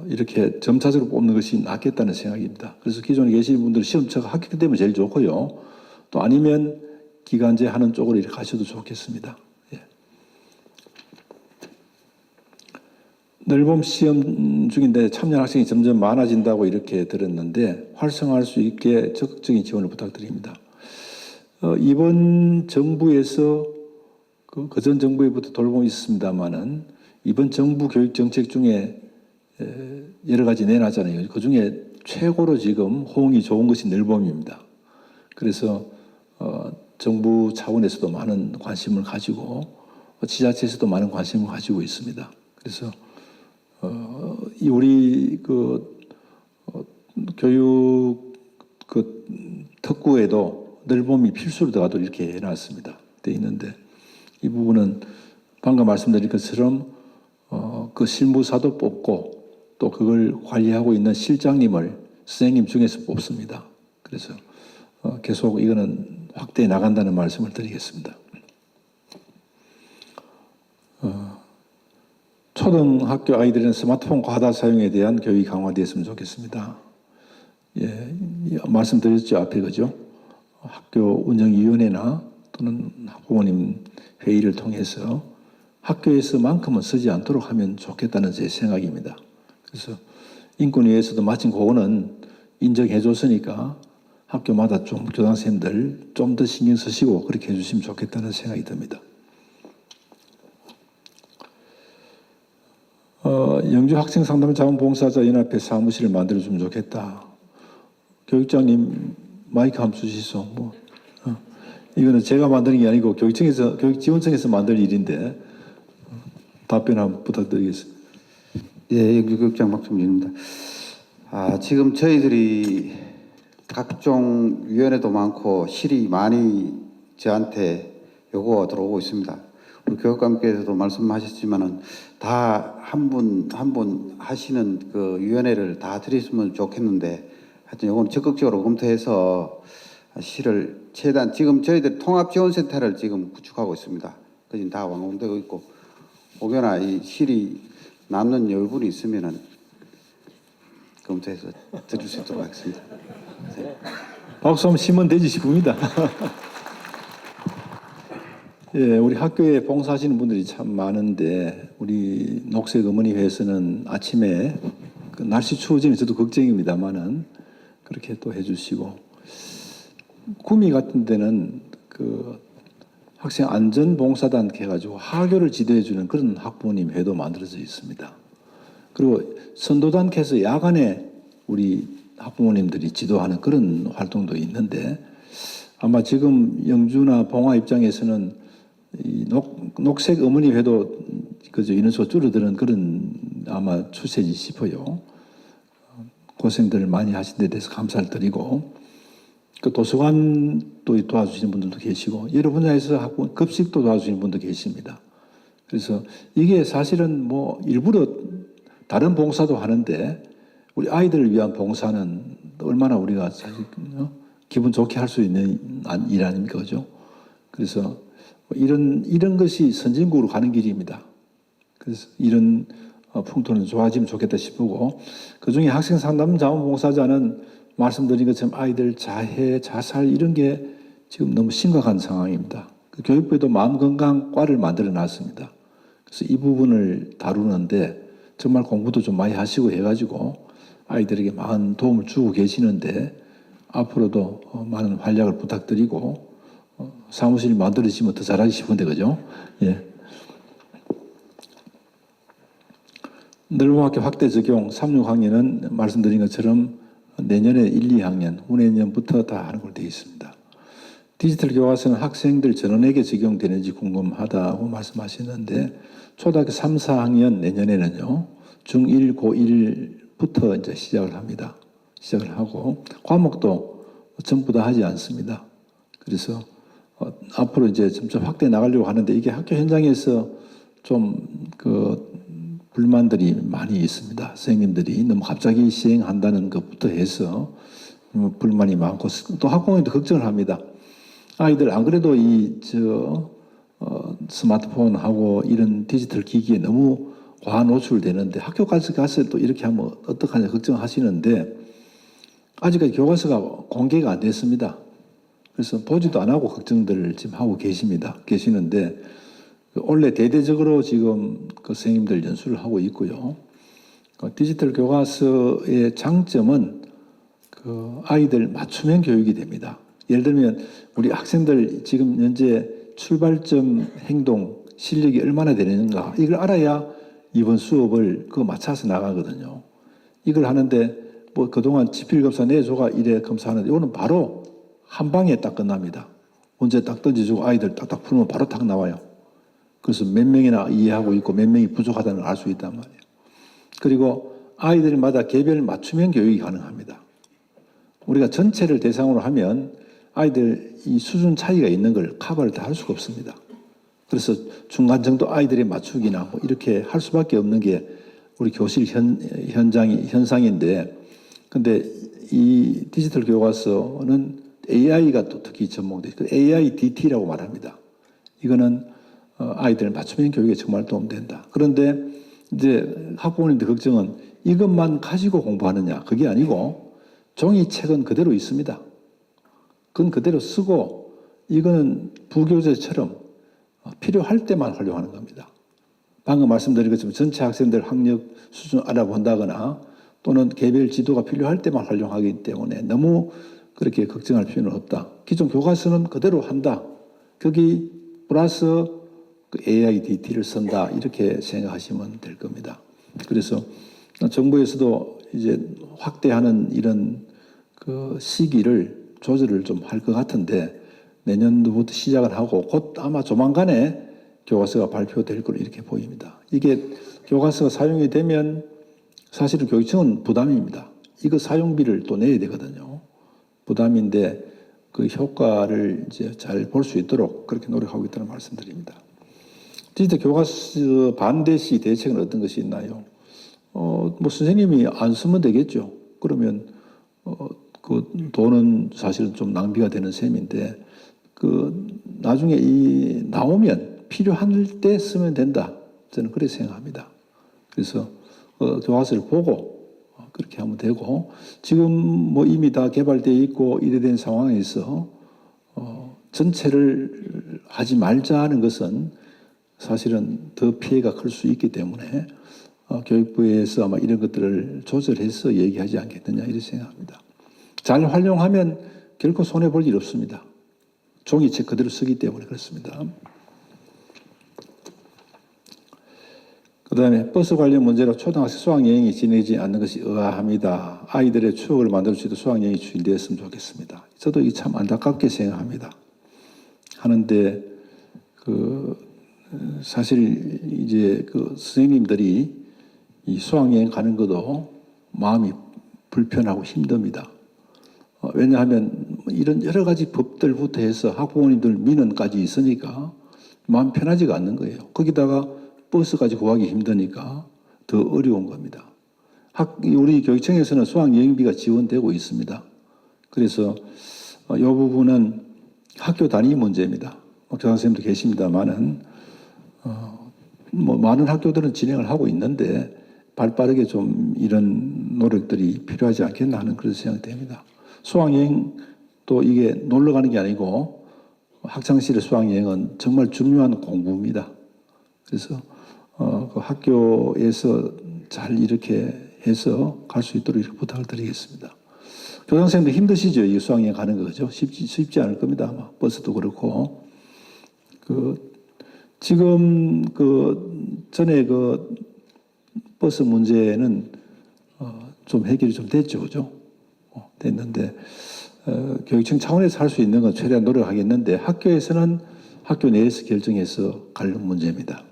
이렇게 점차적으로 뽑는 것이 낫겠다는 생각입니다. 그래서 기존에 계신 분들 시험처가 합격되면 제일 좋고요. 또 아니면 기간제 하는 쪽으로 이렇게 가셔도 좋겠습니다. 예. 늘봄 시험 중인데 참여 학생이 점점 많아진다고 이렇게 들었는데 활성화할 수 있게 적극적인 지원을 부탁드립니다. 이번 정부에서 그전 정부에부터 돌봄이 있었습니다만은 이번 정부 교육 정책 중에 여러 가지 내놨잖아요. 그 중에 최고로 지금 호응이 좋은 것이 늘봄입니다. 그래서 정부 차원에서도 많은 관심을 가지고 지자체에서도 많은 관심을 가지고 있습니다. 그래서 우리 교육 특구에도 늘봄이 필수로 들어가도록 이렇게 해놨습니다. 돼 있는데 이 부분은 방금 말씀드린 것처럼 그 실무사도 뽑고 또 그걸 관리하고 있는 실장님을 선생님 중에서 뽑습니다. 그래서 계속 이거는 확대해 나간다는 말씀을 드리겠습니다. 초등학교 아이들은 스마트폰 과다 사용에 대한 교육이 강화되었으면 좋겠습니다. 예, 말씀드렸죠 앞에 그죠? 학교 운영위원회나 또는 학부모님 회의를 통해서 학교에서만큼은 쓰지 않도록 하면 좋겠다는 제 생각입니다. 그래서 인권위에서도 마침 그거는 인정해 줬으니까 학교마다 좀 교장선생님들 좀 더 신경 쓰시고 그렇게 해주시면 좋겠다는 생각이 듭니다. 영주 학생상담자원봉사자연합회 사무실을 만들어주면 좋겠다. 교육장님 마이크 한번 주시소. 이거는 제가 만드는 게 아니고 교육지원청에서 만들 일인데 답변 한번 부탁드리겠습니다. 예, 영주교육장 박종진입니다. 지금 저희들이 각종 위원회도 많고 실이 많이 저한테 요구가 들어오고 있습니다. 우리 교육감께서도 말씀하셨지만은 다 한 분 한 분 하시는 그 위원회를 다 드렸으면 좋겠는데 하여튼 요건 적극적으로 검토해서 실을 최대한 지금 저희들 통합지원센터를 지금 구축하고 있습니다. 그지 다 완공되고 있고 혹여나 이 실이 남는 여분이 있으면은 검토해서 드릴 수 있도록 하겠습니다. 네. 박수 한번 치면 되지 싶습니다. 예, 우리 학교에 봉사하시는 분들이 참 많은데 우리 녹색 어머니회에서는 아침에 그 날씨 추워지면 저도 걱정입니다만은 그렇게 또 해주시고, 구미 같은 데는 그 학생 안전봉사단 이렇게 해가지고 하교를 지도해주는 그런 학부모님 회도 만들어져 있습니다. 그리고 선도단께서 야간에 우리 학부모님들이 지도하는 그런 활동도 있는데, 아마 지금 영주나 봉화 입장에서는 이 녹색 어머니 회도 그저 인원수가 줄어드는 그런 아마 추세지 싶어요. 고생들 많이 하신 데 대해서 감사를 드리고, 그 도서관도 도와주시는 분들도 계시고 여러 분야에서 학부 급식도 도와주시는 분도 계십니다. 그래서 이게 사실은 뭐 일부러 다른 봉사도 하는데 우리 아이들을 위한 봉사는 얼마나 우리가 사실 기분 좋게 할 수 있는 일 아닙니까, 그죠? 그래서 이런 것이 선진국으로 가는 길입니다. 그래서 이런 풍토는 좋아지면 좋겠다 싶고, 그중에 학생 상담 자원봉사자는 말씀드린 것처럼 아이들 자해, 자살 이런 게 지금 너무 심각한 상황입니다. 그 교육부에도 마음건강과를 만들어 놨습니다. 그래서 이 부분을 다루는데 정말 공부도 좀 많이 하시고 해가지고 아이들에게 많은 도움을 주고 계시는데, 앞으로도 많은 활약을 부탁드리고 사무실 만들어지면 더 잘하기 싶은데, 그죠? 예. 넓음학교 확대 적용 3, 6학년은 말씀드린 것처럼 내년에 1, 2학년, 후내년부터 다 하는 걸로 되어 있습니다. 디지털 교과서는 학생들 전원에게 적용되는지 궁금하다고 말씀하셨는데, 초등학교 3, 4학년 내년에는요, 중1, 고1부터 이제 시작을 합니다. 시작을 하고, 과목도 전부 다 하지 않습니다. 그래서 앞으로 이제 점점 확대해 나가려고 하는데, 이게 학교 현장에서 좀 불만들이 많이 있습니다. 선생님들이 너무 갑자기 시행한다는 것부터 해서 불만이 많고, 또 학부모님도 걱정을 합니다. 아이들 안 그래도 스마트폰하고 이런 디지털 기기에 너무 과한 노출되는데 학교까지 가서 또 이렇게 하면 어떡하냐 걱정하시는데, 아직까지 교과서가 공개가 안 됐습니다. 그래서 보지도 안 하고 걱정들을 지금 하고 계시는데, 원래 대대적으로 지금 그 선생님들 연수를 하고 있고요. 디지털 교과서의 장점은 그 아이들 맞춤형 교육이 됩니다. 예를 들면 우리 학생들 지금 현재 출발점 행동 실력이 얼마나 되는가, 이걸 알아야 이번 수업을 맞춰서 나가거든요. 이걸 하는데 뭐 그동안 지필검사 내조가 이래 검사하는데, 이거는 바로 한 방에 딱 끝납니다. 문제 딱 던져주고 아이들 딱딱 풀면 바로 딱 나와요. 그래서 몇 명이나 이해하고 있고 몇 명이 부족하다는 걸 알 수 있단 말이에요. 그리고 아이들마다 개별 맞춤형 교육이 가능합니다. 우리가 전체를 대상으로 하면 아이들 이 수준 차이가 있는 걸 커버를 다 할 수가 없습니다. 그래서 중간 정도 아이들에 맞추기나 뭐 이렇게 할 수밖에 없는 게 우리 교실 현상인데, 근데 이 디지털 교과서는 AI가 또 특히 접목돼 있고 AIDT라고 말합니다. 이거는 아이들 맞춤형 교육에 정말 도움된다. 그런데 이제 학부모님들 걱정은 이것만 가지고 공부하느냐, 그게 아니고 종이책은 그대로 있습니다. 그건 그대로 쓰고, 이거는 부교재처럼 필요할 때만 활용하는 겁니다. 방금 말씀드린 것처럼 전체 학생들 학력 수준 알아본다거나 또는 개별 지도가 필요할 때만 활용하기 때문에 너무 그렇게 걱정할 필요는 없다. 기존 교과서는 그대로 한다. 거기 플러스 AIDT를 쓴다. 이렇게 생각하시면 될 겁니다. 그래서 정부에서도 이제 확대하는 이런 그 시기를 조절을 좀 할 것 같은데, 내년도부터 시작을 하고 곧 아마 조만간에 교과서가 발표될 걸로 이렇게 보입니다. 이게 교과서가 사용이 되면 사실은 교육청은 부담입니다. 이거 사용비를 또 내야 되거든요. 부담인데 그 효과를 이제 잘 볼 수 있도록 그렇게 노력하고 있다는 말씀드립니다. 디지털 교과서 반대 시 대책은 어떤 것이 있나요? 뭐 선생님이 안 쓰면 되겠죠. 그러면 그 돈은 사실은 좀 낭비가 되는 셈인데, 그 나중에 이 나오면 필요할 때 쓰면 된다. 저는 그렇게 생각합니다. 그래서 교과서를 보고 그렇게 하면 되고, 지금 뭐 이미 다 개발되어 있고 이래 된 상황에서 전체를 하지 말자는 것은 사실은 더 피해가 클 수 있기 때문에 교육부에서 아마 이런 것들을 조절해서 얘기하지 않겠느냐 이렇게 생각합니다. 잘 활용하면 결코 손해볼 일 없습니다. 종이책 그대로 쓰기 때문에 그렇습니다. 그 다음에 버스 관련 문제로 초등학생 수학여행이 진행되지 않는 것이 의아합니다. 아이들의 추억을 만들 수 있도록 수학여행이 추진되었으면 좋겠습니다. 저도 이게 참 안타깝게 생각합니다. 하는데 사실 이제 선생님들이 이 수학여행 가는 것도 마음이 불편하고 힘듭니다. 왜냐하면 이런 여러 가지 법들부터 해서 학부모님들 민원까지 있으니까 마음 편하지가 않는 거예요. 거기다가 버스까지 구하기 힘드니까 더 어려운 겁니다. 우리 교육청에서는 수학여행비가 지원되고 있습니다. 그래서 이 부분은 학교 단위 문제입니다. 교장선생님도 계십니다만은 많은 학교들은 진행을 하고 있는데 발빠르게 좀 이런 노력들이 필요하지 않겠나 하는 그런 생각이 됩니다. 수학여행도 이게 놀러 가는 게 아니고 학창시절 수학여행은 정말 중요한 공부입니다. 그래서 그 학교에서 잘 이렇게 해서 갈 수 있도록 이렇게 부탁을 드리겠습니다. 교장선생님도 힘드시죠? 이 수학여행 가는 거죠? 쉽지 않을 겁니다. 아마 버스도 그렇고. 지금 전에 버스 문제는 좀 해결이 좀 됐죠, 그죠? 됐는데 교육청 차원에서 할 수 있는 건 최대한 노력하겠는데 학교에서는 학교 내에서 결정해서 갈 문제입니다.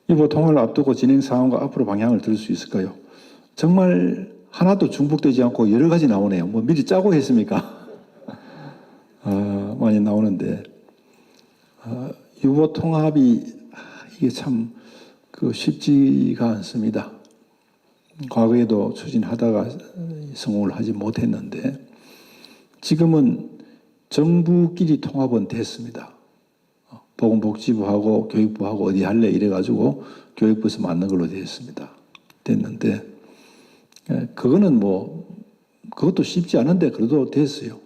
이번 통화를 앞두고 진행 상황과 앞으로 방향을 들을 수 있을까요? 정말 하나도 중복되지 않고 여러 가지 나오네요. 뭐 미리 짜고 했습니까? 많이 나오는데 유보 통합이 이게 참 쉽지가 않습니다. 과거에도 추진하다가 성공을 하지 못했는데 지금은 정부끼리 통합은 됐습니다. 보건복지부하고 교육부하고 어디 할래 이래가지고 교육부에서 맞는 걸로 됐는데 그거는 그것도 쉽지 않은데 그래도 됐어요.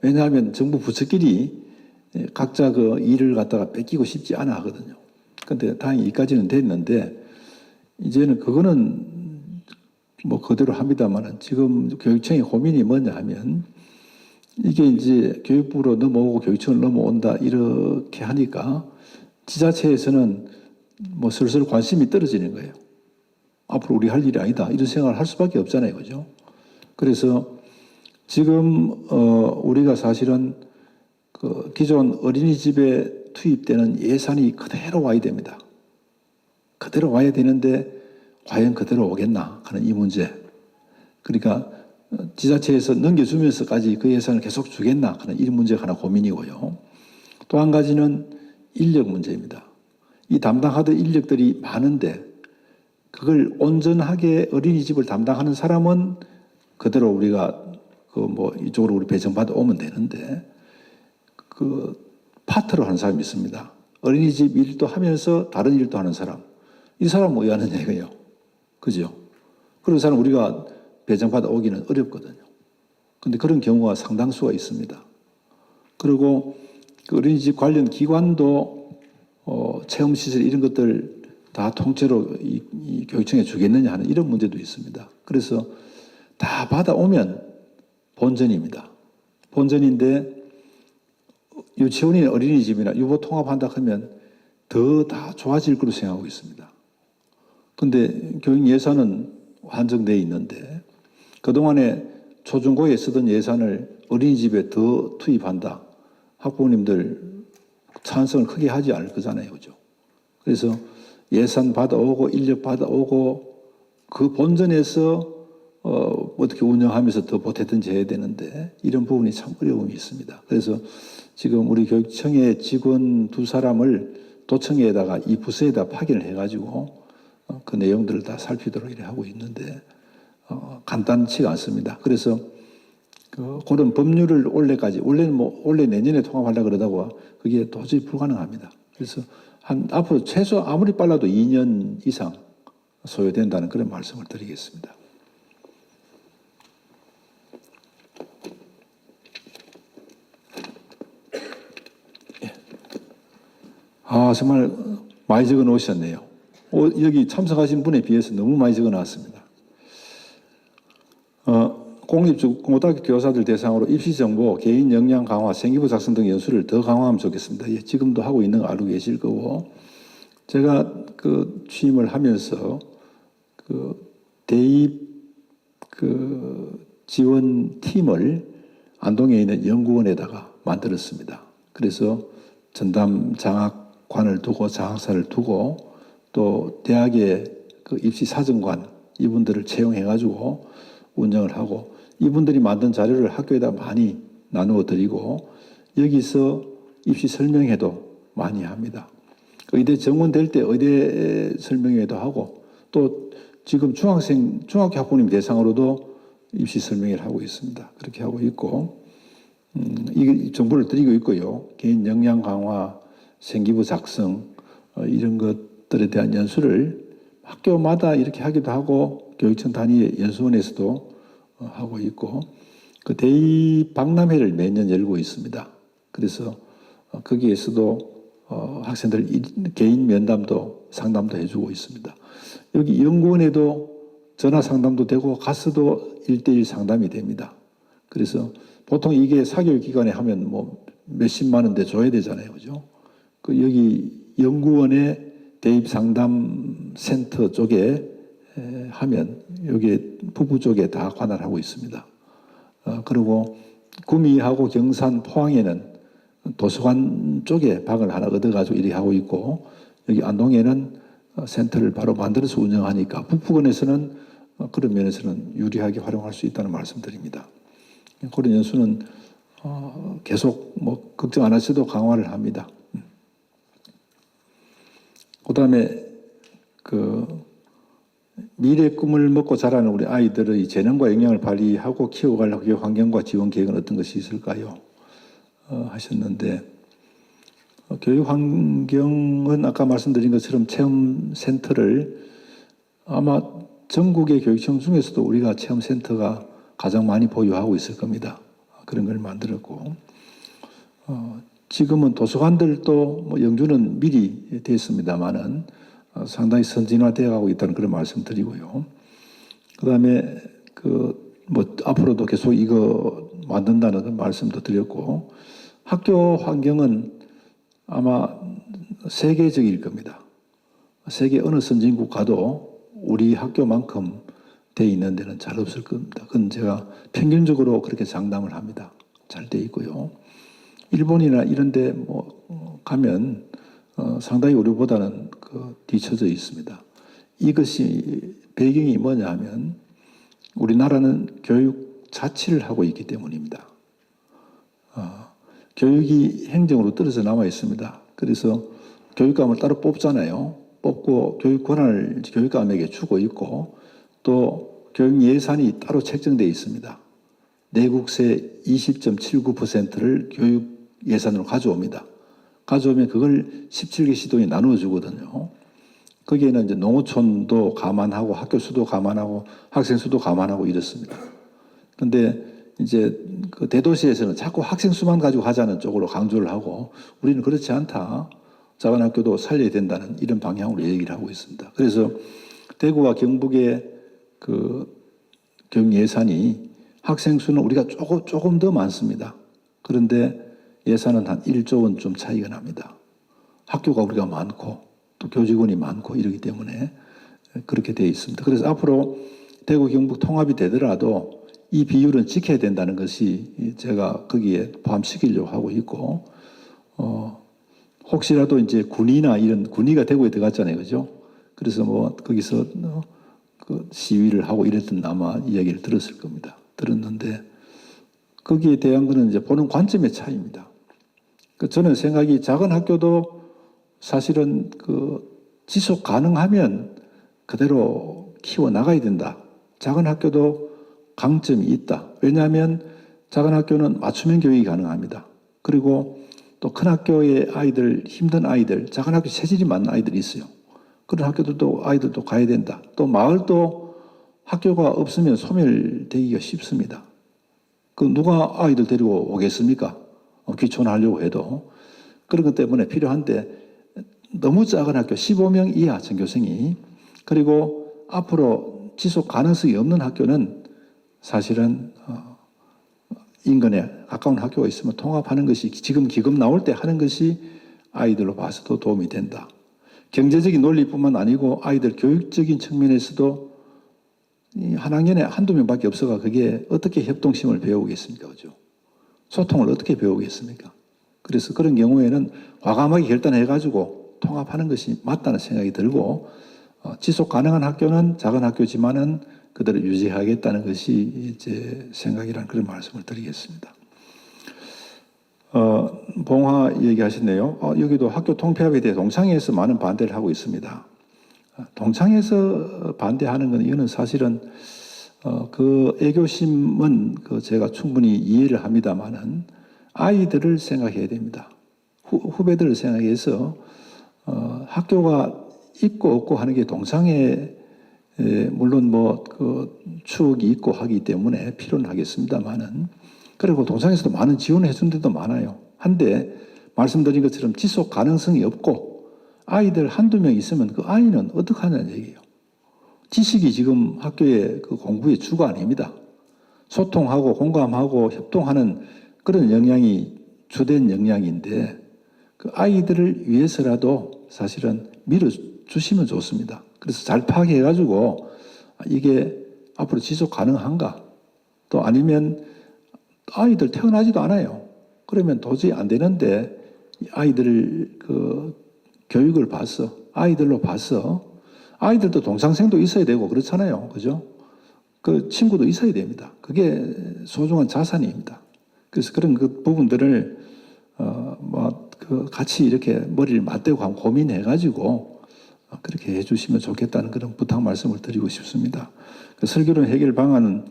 왜냐하면 정부 부처끼리 각자 일을 갖다가 뺏기고 싶지 않아 하거든요. 근데 다행히 이까지는 됐는데 이제는 그거는 그대로 합니다만은 지금 교육청의 고민이 뭐냐 하면 이게 이제 교육부로 넘어오고 교육청을 넘어온다 이렇게 하니까 지자체에서는 슬슬 관심이 떨어지는 거예요. 앞으로 우리 할 일이 아니다 이런 생각을 할 수밖에 없잖아요, 그죠? 그래서 지금 우리가 사실은 기존 어린이집에 투입되는 예산이 그대로 와야 됩니다. 그대로 와야 되는데 과연 그대로 오겠나 하는 이 문제. 그러니까 지자체에서 넘겨주면서까지 그 예산을 계속 주겠나 하는 이 문제가 하나 고민이고요. 또 한 가지는 인력 문제입니다. 이 담당하던 인력들이 많은데 그걸 온전하게 어린이집을 담당하는 사람은 그대로 우리가 이쪽으로 우리 배정받아 오면 되는데 파트로 하는 사람이 있습니다. 어린이집 일도 하면서 다른 일도 하는 사람. 이 사람은 뭐 하느냐 이거예요. 그죠? 그런 사람 우리가 배정받아 오기는 어렵거든요. 근데 그런 경우가 상당수가 있습니다. 그리고 어린이집 관련 기관도 체험시설 이런 것들 다 통째로 이 교육청에 주겠느냐 하는 이런 문제도 있습니다. 그래서 다 받아오면 본전입니다. 본전인데 유치원이나 어린이집이나 유보 통합한다 하면 더 다 좋아질 거로 생각하고 있습니다. 근데 교육 예산은 한정되어 있는데 그동안에 초중고에 쓰던 예산을 어린이집에 더 투입한다. 학부모님들 찬성을 크게 하지 않을 거잖아요. 그죠? 그래서 예산 받아오고 인력 받아오고 그 본전에서 어떻게 운영하면서 더 보태든지 해야 되는데 이런 부분이 참 어려움이 있습니다. 그래서 지금 우리 교육청의 직원 2사람을 도청에다가 이 부서에다 파견을 해가지고 그 내용들을 다 살피도록 이렇게 하고 있는데 간단치가 않습니다. 그래서 그런 법률을 올해까지 원래는 올해 내년에 통합하려고 그러다가 그게 도저히 불가능합니다. 그래서 앞으로 최소 아무리 빨라도 2년 이상 소요된다는 그런 말씀을 드리겠습니다. 정말 많이 적어 놓으셨네요. 여기 참석하신 분에 비해서 너무 많이 적어 놨습니다. 공립고등학교 교사들 대상으로 입시 정보, 개인 역량 강화, 생기부 작성 등 연수를 더 강화하면 좋겠습니다. 예, 지금도 하고 있는 거 알고 계실 거고, 제가 그 취임을 하면서 그 대입 그 지원 팀을 안동에 있는 연구원에다가 만들었습니다. 그래서 전담 장학관을 두고 장학사를 두고 또 대학의 그 입시 사정관 이분들을 채용해가지고 운영을 하고 이분들이 만든 자료를 학교에다 많이 나누어 드리고 여기서 입시 설명회도 많이 합니다. 의대 정원 될 때 의대 설명회도 하고 또 지금 중학교 학부모님 대상으로도 입시 설명회를 하고 있습니다. 그렇게 하고 있고 이 정보를 드리고 있고요. 개인 역량 강화, 생기부 작성 이런 것들에 대한 연수를 학교마다 이렇게 하기도 하고 교육청 단위의 연수원에서도 하고 있고 그 대입 박람회를 매년 열고 있습니다. 그래서 거기에서도 학생들 개인 면담도 상담도 해주고 있습니다. 여기 연구원에도 전화 상담도 되고 가서도 1대1 상담이 됩니다. 그래서 보통 이게 사교육기관에 하면 뭐 몇십만 원대 줘야 되잖아요. 그죠? 그 여기 연구원의 대입 상담 센터 쪽에 하면 여기 북부 쪽에 다 관할하고 있습니다. 그리고 구미하고 경산, 포항에는 도서관 쪽에 방을 하나 얻어가지고 이렇게 하고 있고 여기 안동에는 센터를 바로 만들어서 운영하니까 북부권에서는 그런 면에서는 유리하게 활용할 수 있다는 말씀드립니다. 그런 연수는 계속 뭐 걱정 안 하셔도 강화를 합니다. 그다음에 그 미래 꿈을 먹고 자라는 우리 아이들의 재능과 역량을 발휘하고 키워갈 교육 환경과 지원 계획은 어떤 것이 있을까요? 하셨는데 교육 환경은 아까 말씀드린 것처럼 체험 센터를 아마 전국의 교육청 중에서도 우리가 체험 센터가 가장 많이 보유하고 있을 겁니다. 그런 걸 만들었고 지금은 도서관들도 뭐 영주는 미리 됐습니다만은 상당히 선진화되어 가고 있다는 그런 말씀드리고요. 그다음에 그 뭐 앞으로도 계속 이거 만든다는 말씀도 드렸고 학교 환경은 아마 세계적일 겁니다. 세계 어느 선진국 가도 우리 학교만큼 돼 있는 데는 잘 없을 겁니다. 그건 제가 평균적으로 그렇게 장담을 합니다. 잘 돼 있고요. 일본이나 이런 데 뭐 가면 상당히 우리보다는 그 뒤처져 있습니다. 이것이 배경이 뭐냐 하면 우리나라는 교육 자치를 하고 있기 때문입니다. 교육이 행정으로 떨어져 나와 있습니다. 그래서 교육감을 따로 뽑잖아요. 뽑고 교육 권한을 교육감에게 주고 있고 또 교육 예산이 따로 책정되어 있습니다. 내국세 20.79%를 교육 예산으로 가져옵니다. 가져오면 그걸 17개 시도에 나누어 주거든요. 거기에는 이제 농어촌도 감안하고 학교 수도 감안하고 학생 수도 감안하고 이렇습니다. 근데 이제 그 대도시에서는 자꾸 학생 수만 가지고 하자는 쪽으로 강조를 하고 우리는 그렇지 않다. 작은 학교도 살려야 된다는 이런 방향으로 얘기를 하고 있습니다. 그래서 대구와 경북의 그 교육 예산이 학생 수는 우리가 조금 더 많습니다. 그런데 예산은 한 1조 원 좀 차이가 납니다. 학교가 우리가 많고 또 교직원이 많고 이러기 때문에 그렇게 되어 있습니다. 그래서 앞으로 대구 경북 통합이 되더라도 이 비율은 지켜야 된다는 것이 제가 거기에 포함시키려고 하고 있고 혹시라도 이제 군이나 이런 군의가 대구에 들어갔잖아요, 그죠? 그래서 뭐 거기서 그 시위를 하고 이랬던 아마 이야기를 들었을 겁니다. 들었는데 거기에 대한 거는 이제 보는 관점의 차이입니다. 저는 생각이 작은 학교도 사실은 그 지속 가능하면 그대로 키워 나가야 된다. 작은 학교도 강점이 있다. 왜냐하면 작은 학교는 맞춤형 교육이 가능합니다. 그리고 또 큰 학교의 아이들, 힘든 아이들, 작은 학교 체질이 맞는 아이들이 있어요. 그런 학교들도 아이들도 가야 된다. 또 마을도 학교가 없으면 소멸되기가 쉽습니다. 그 누가 아이들 데리고 오겠습니까? 귀촌하려고 해도. 그런 것 때문에 필요한데 너무 작은 학교 15명 이하 전교생이 그리고 앞으로 지속 가능성이 없는 학교는 사실은 인근에 가까운 학교가 있으면 통합하는 것이 지금 기금 나올 때 하는 것이 아이들로 봐서도 도움이 된다. 경제적인 논리뿐만 아니고 아이들 교육적인 측면에서도 한 학년에 한두 명밖에 없어가 그게 어떻게 협동심을 배우겠습니까? 그죠? 소통을 어떻게 배우겠습니까? 그래서 그런 경우에는 과감하게 결단해가지고 통합하는 것이 맞다는 생각이 들고 지속 가능한 학교는 작은 학교지만은 그대로 유지하겠다는 것이 제 생각이라는 그런 말씀을 드리겠습니다. 봉화 얘기하셨네요. 여기도 학교 통폐합에 대해 동창회에서 많은 반대를 하고 있습니다. 동창회에서 반대하는 건 이거는 사실은 그 애교심은 제가 충분히 이해를 합니다만은 아이들을 생각해야 됩니다. 후배들을 생각해서 학교가 있고 없고 하는 게 동창회 물론 그 추억이 있고 하기 때문에 필요는 하겠습니다만은 그리고 동창회에서도 많은 지원을 해준 데도 많아요. 한데 말씀드린 것처럼 지속 가능성이 없고 아이들 한두 명 있으면 그 아이는 어떻게 하냐는 얘기예요. 지식이 지금 학교의 그 공부의 주가 아닙니다. 소통하고 공감하고 협동하는 그런 역량이 주된 역량인데 그 아이들을 위해서라도 사실은 밀어주시면 좋습니다. 그래서 잘 파악해가지고 이게 앞으로 지속 가능한가? 또 아니면 아이들 태어나지도 않아요. 그러면 도저히 안 되는데 아이들을 교육을 봐서 아이들로 봐서 아이들도 동창생도 있어야 되고 그렇잖아요. 그죠? 그 친구도 있어야 됩니다. 그게 소중한 자산입니다. 그래서 그런 그 부분들을 같이 이렇게 머리를 맞대고 한번 고민해가지고 그렇게 해주시면 좋겠다는 그런 부탁 말씀을 드리고 싶습니다. 그 설교론 해결 방안은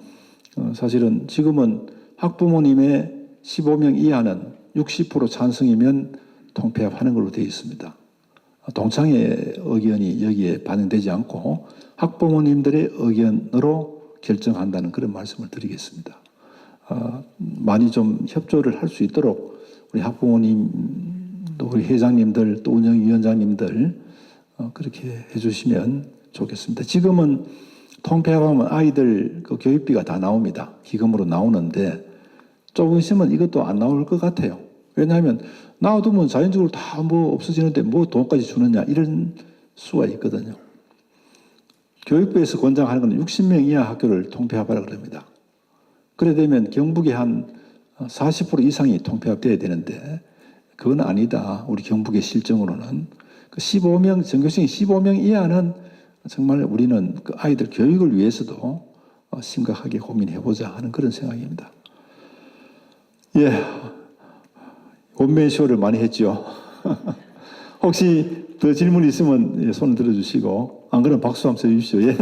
사실은 지금은 학부모님의 15명 이하는 60% 찬성이면 통폐합하는 걸로 되어 있습니다. 동창회 의견이 여기에 반영되지 않고 학부모님들의 의견으로 결정한다는 그런 말씀을 드리겠습니다. 많이 좀 협조를 할 수 있도록 우리 학부모님, 또 우리 회장님들, 또 운영위원장님들 그렇게 해주시면 좋겠습니다. 지금은 통폐합하면 아이들 그 교육비가 다 나옵니다. 기금으로 나오는데 조금 있으면 이것도 안 나올 것 같아요. 왜냐하면 놔두면 자연적으로 다 없어지는데 돈까지 주느냐 이런 수가 있거든요. 교육부에서 권장하는 건 60명 이하 학교를 통폐합하라 그럽니다. 그래 되면 경북이 한 40% 이상이 통폐합돼야 되는데 그건 아니다. 우리 경북의 실정으로는 그 15명 전교생이 15명 이하는 정말 우리는 그 아이들 교육을 위해서도 심각하게 고민해보자 하는 그런 생각입니다. 예, 원맨쇼를 많이 했죠. 혹시 더 질문 있으면 손을 들어주시고 안 그러면 박수 한번 쳐주십시오. 예.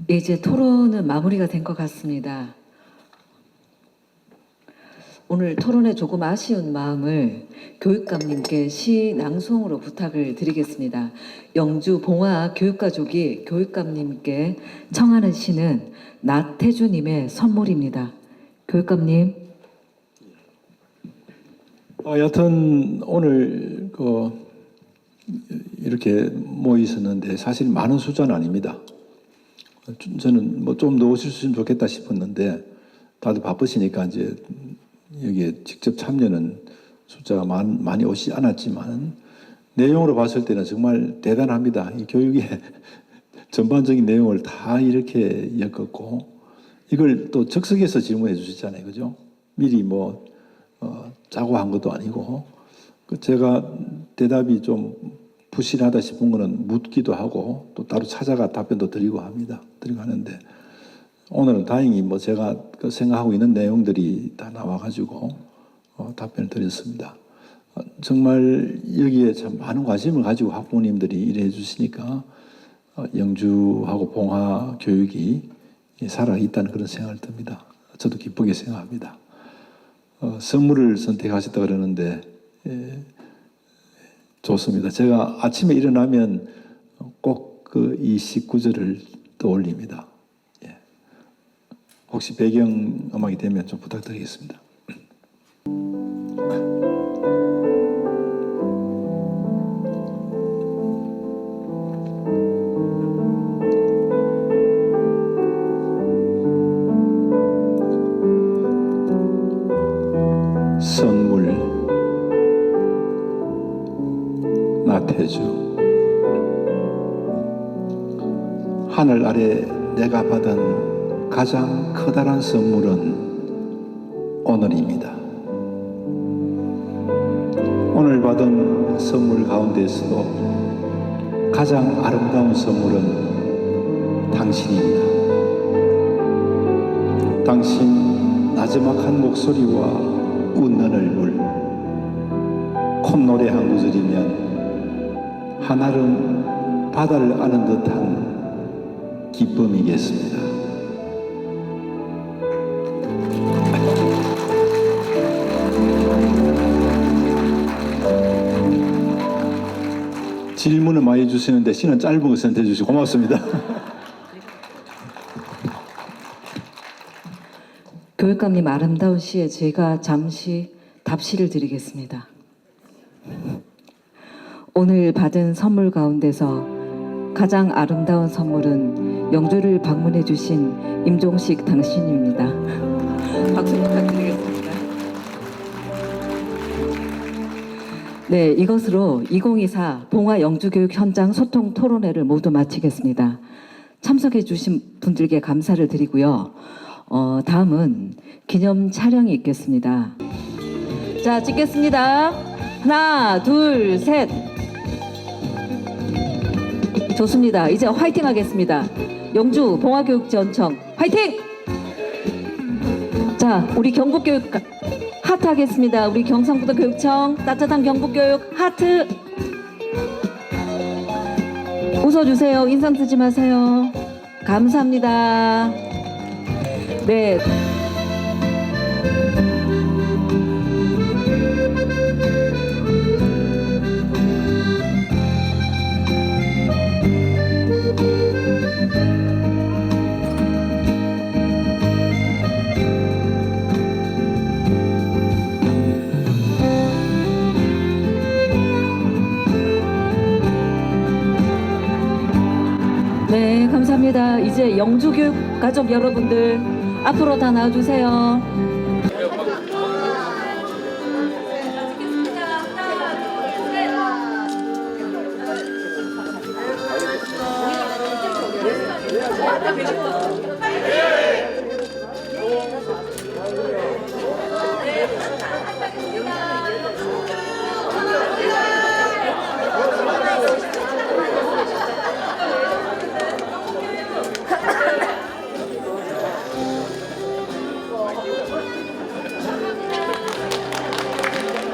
이제 토론은 마무리가 된 것 같습니다. 오늘 토론에 조금 아쉬운 마음을 교육감님께 시 낭송으로 부탁을 드리겠습니다. 영주 봉화 교육가족이 교육감님께 청하는 시는 나태주님의 선물입니다. 교육감님. 여튼 오늘 이렇게 모이셨는데 사실 많은 숫자는 아닙니다. 저는 좀 더 오실 수 있으면 좋겠다 싶었는데 다들 바쁘시니까 이제 여기에 직접 참여는 숫자가 많이 오지 않았지만 내용으로 봤을 때는 정말 대단합니다. 이 교육의 전반적인 내용을 다 이렇게 엮었고 이걸 또 즉석에서 질문해 주셨잖아요. 그죠? 미리 짜고 한 것도 아니고 제가 대답이 좀 부실하다 싶은 거는 묻기도 하고 또 따로 찾아가 답변도 드리고 하는데 오늘은 다행히 제가 생각하고 있는 내용들이 다 나와가지고 답변을 드렸습니다. 정말 여기에 참 많은 관심을 가지고 학부모님들이 일해 주시니까 영주하고 봉화 교육이 살아있다는 그런 생각을 듭니다. 저도 기쁘게 생각합니다. 선물을 선택하셨다 그러는데 좋습니다. 제가 아침에 일어나면 꼭 이 19절을 떠올립니다. 혹시 배경 음악이 되면 좀 부탁드리겠습니다. 대주, 하늘 아래 내가 받은 가장 커다란 선물은 오늘입니다. 오늘 받은 선물 가운데서도 가장 아름다운 선물은 당신입니다. 당신 나지막한 목소리와 웃는 얼굴, 콧노래 한 구절이면 한아름 바다를 아는 듯한 기쁨이겠습니다. 질문을 많이 주시는데 시는 짧은 거 선택해 주시고 고맙습니다. 교육감님 아름다운 시에 제가 잠시 답시를 드리겠습니다. 오늘 받은 선물 가운데서 가장 아름다운 선물은 영주를 방문해 주신 임종식 당신입니다. 박수 부탁드리겠습니다. 네, 이것으로 2024 봉화 영주교육 현장 소통 토론회를 모두 마치겠습니다. 참석해 주신 분들께 감사를 드리고요. 다음은 기념 촬영이 있겠습니다. 자, 찍겠습니다. 하나, 둘, 셋. 좋습니다. 이제 화이팅 하겠습니다. 영주 봉화교육지원청 화이팅! 자, 우리 경북교육 하트 하겠습니다. 우리 경상북도교육청 따뜻한 경북교육 하트. 웃어주세요. 인상 쓰지 마세요. 감사합니다. 네. 네, 감사합니다. 이제 영주교육 가족 여러분들 앞으로 다 나와주세요. 하나, 둘, 셋.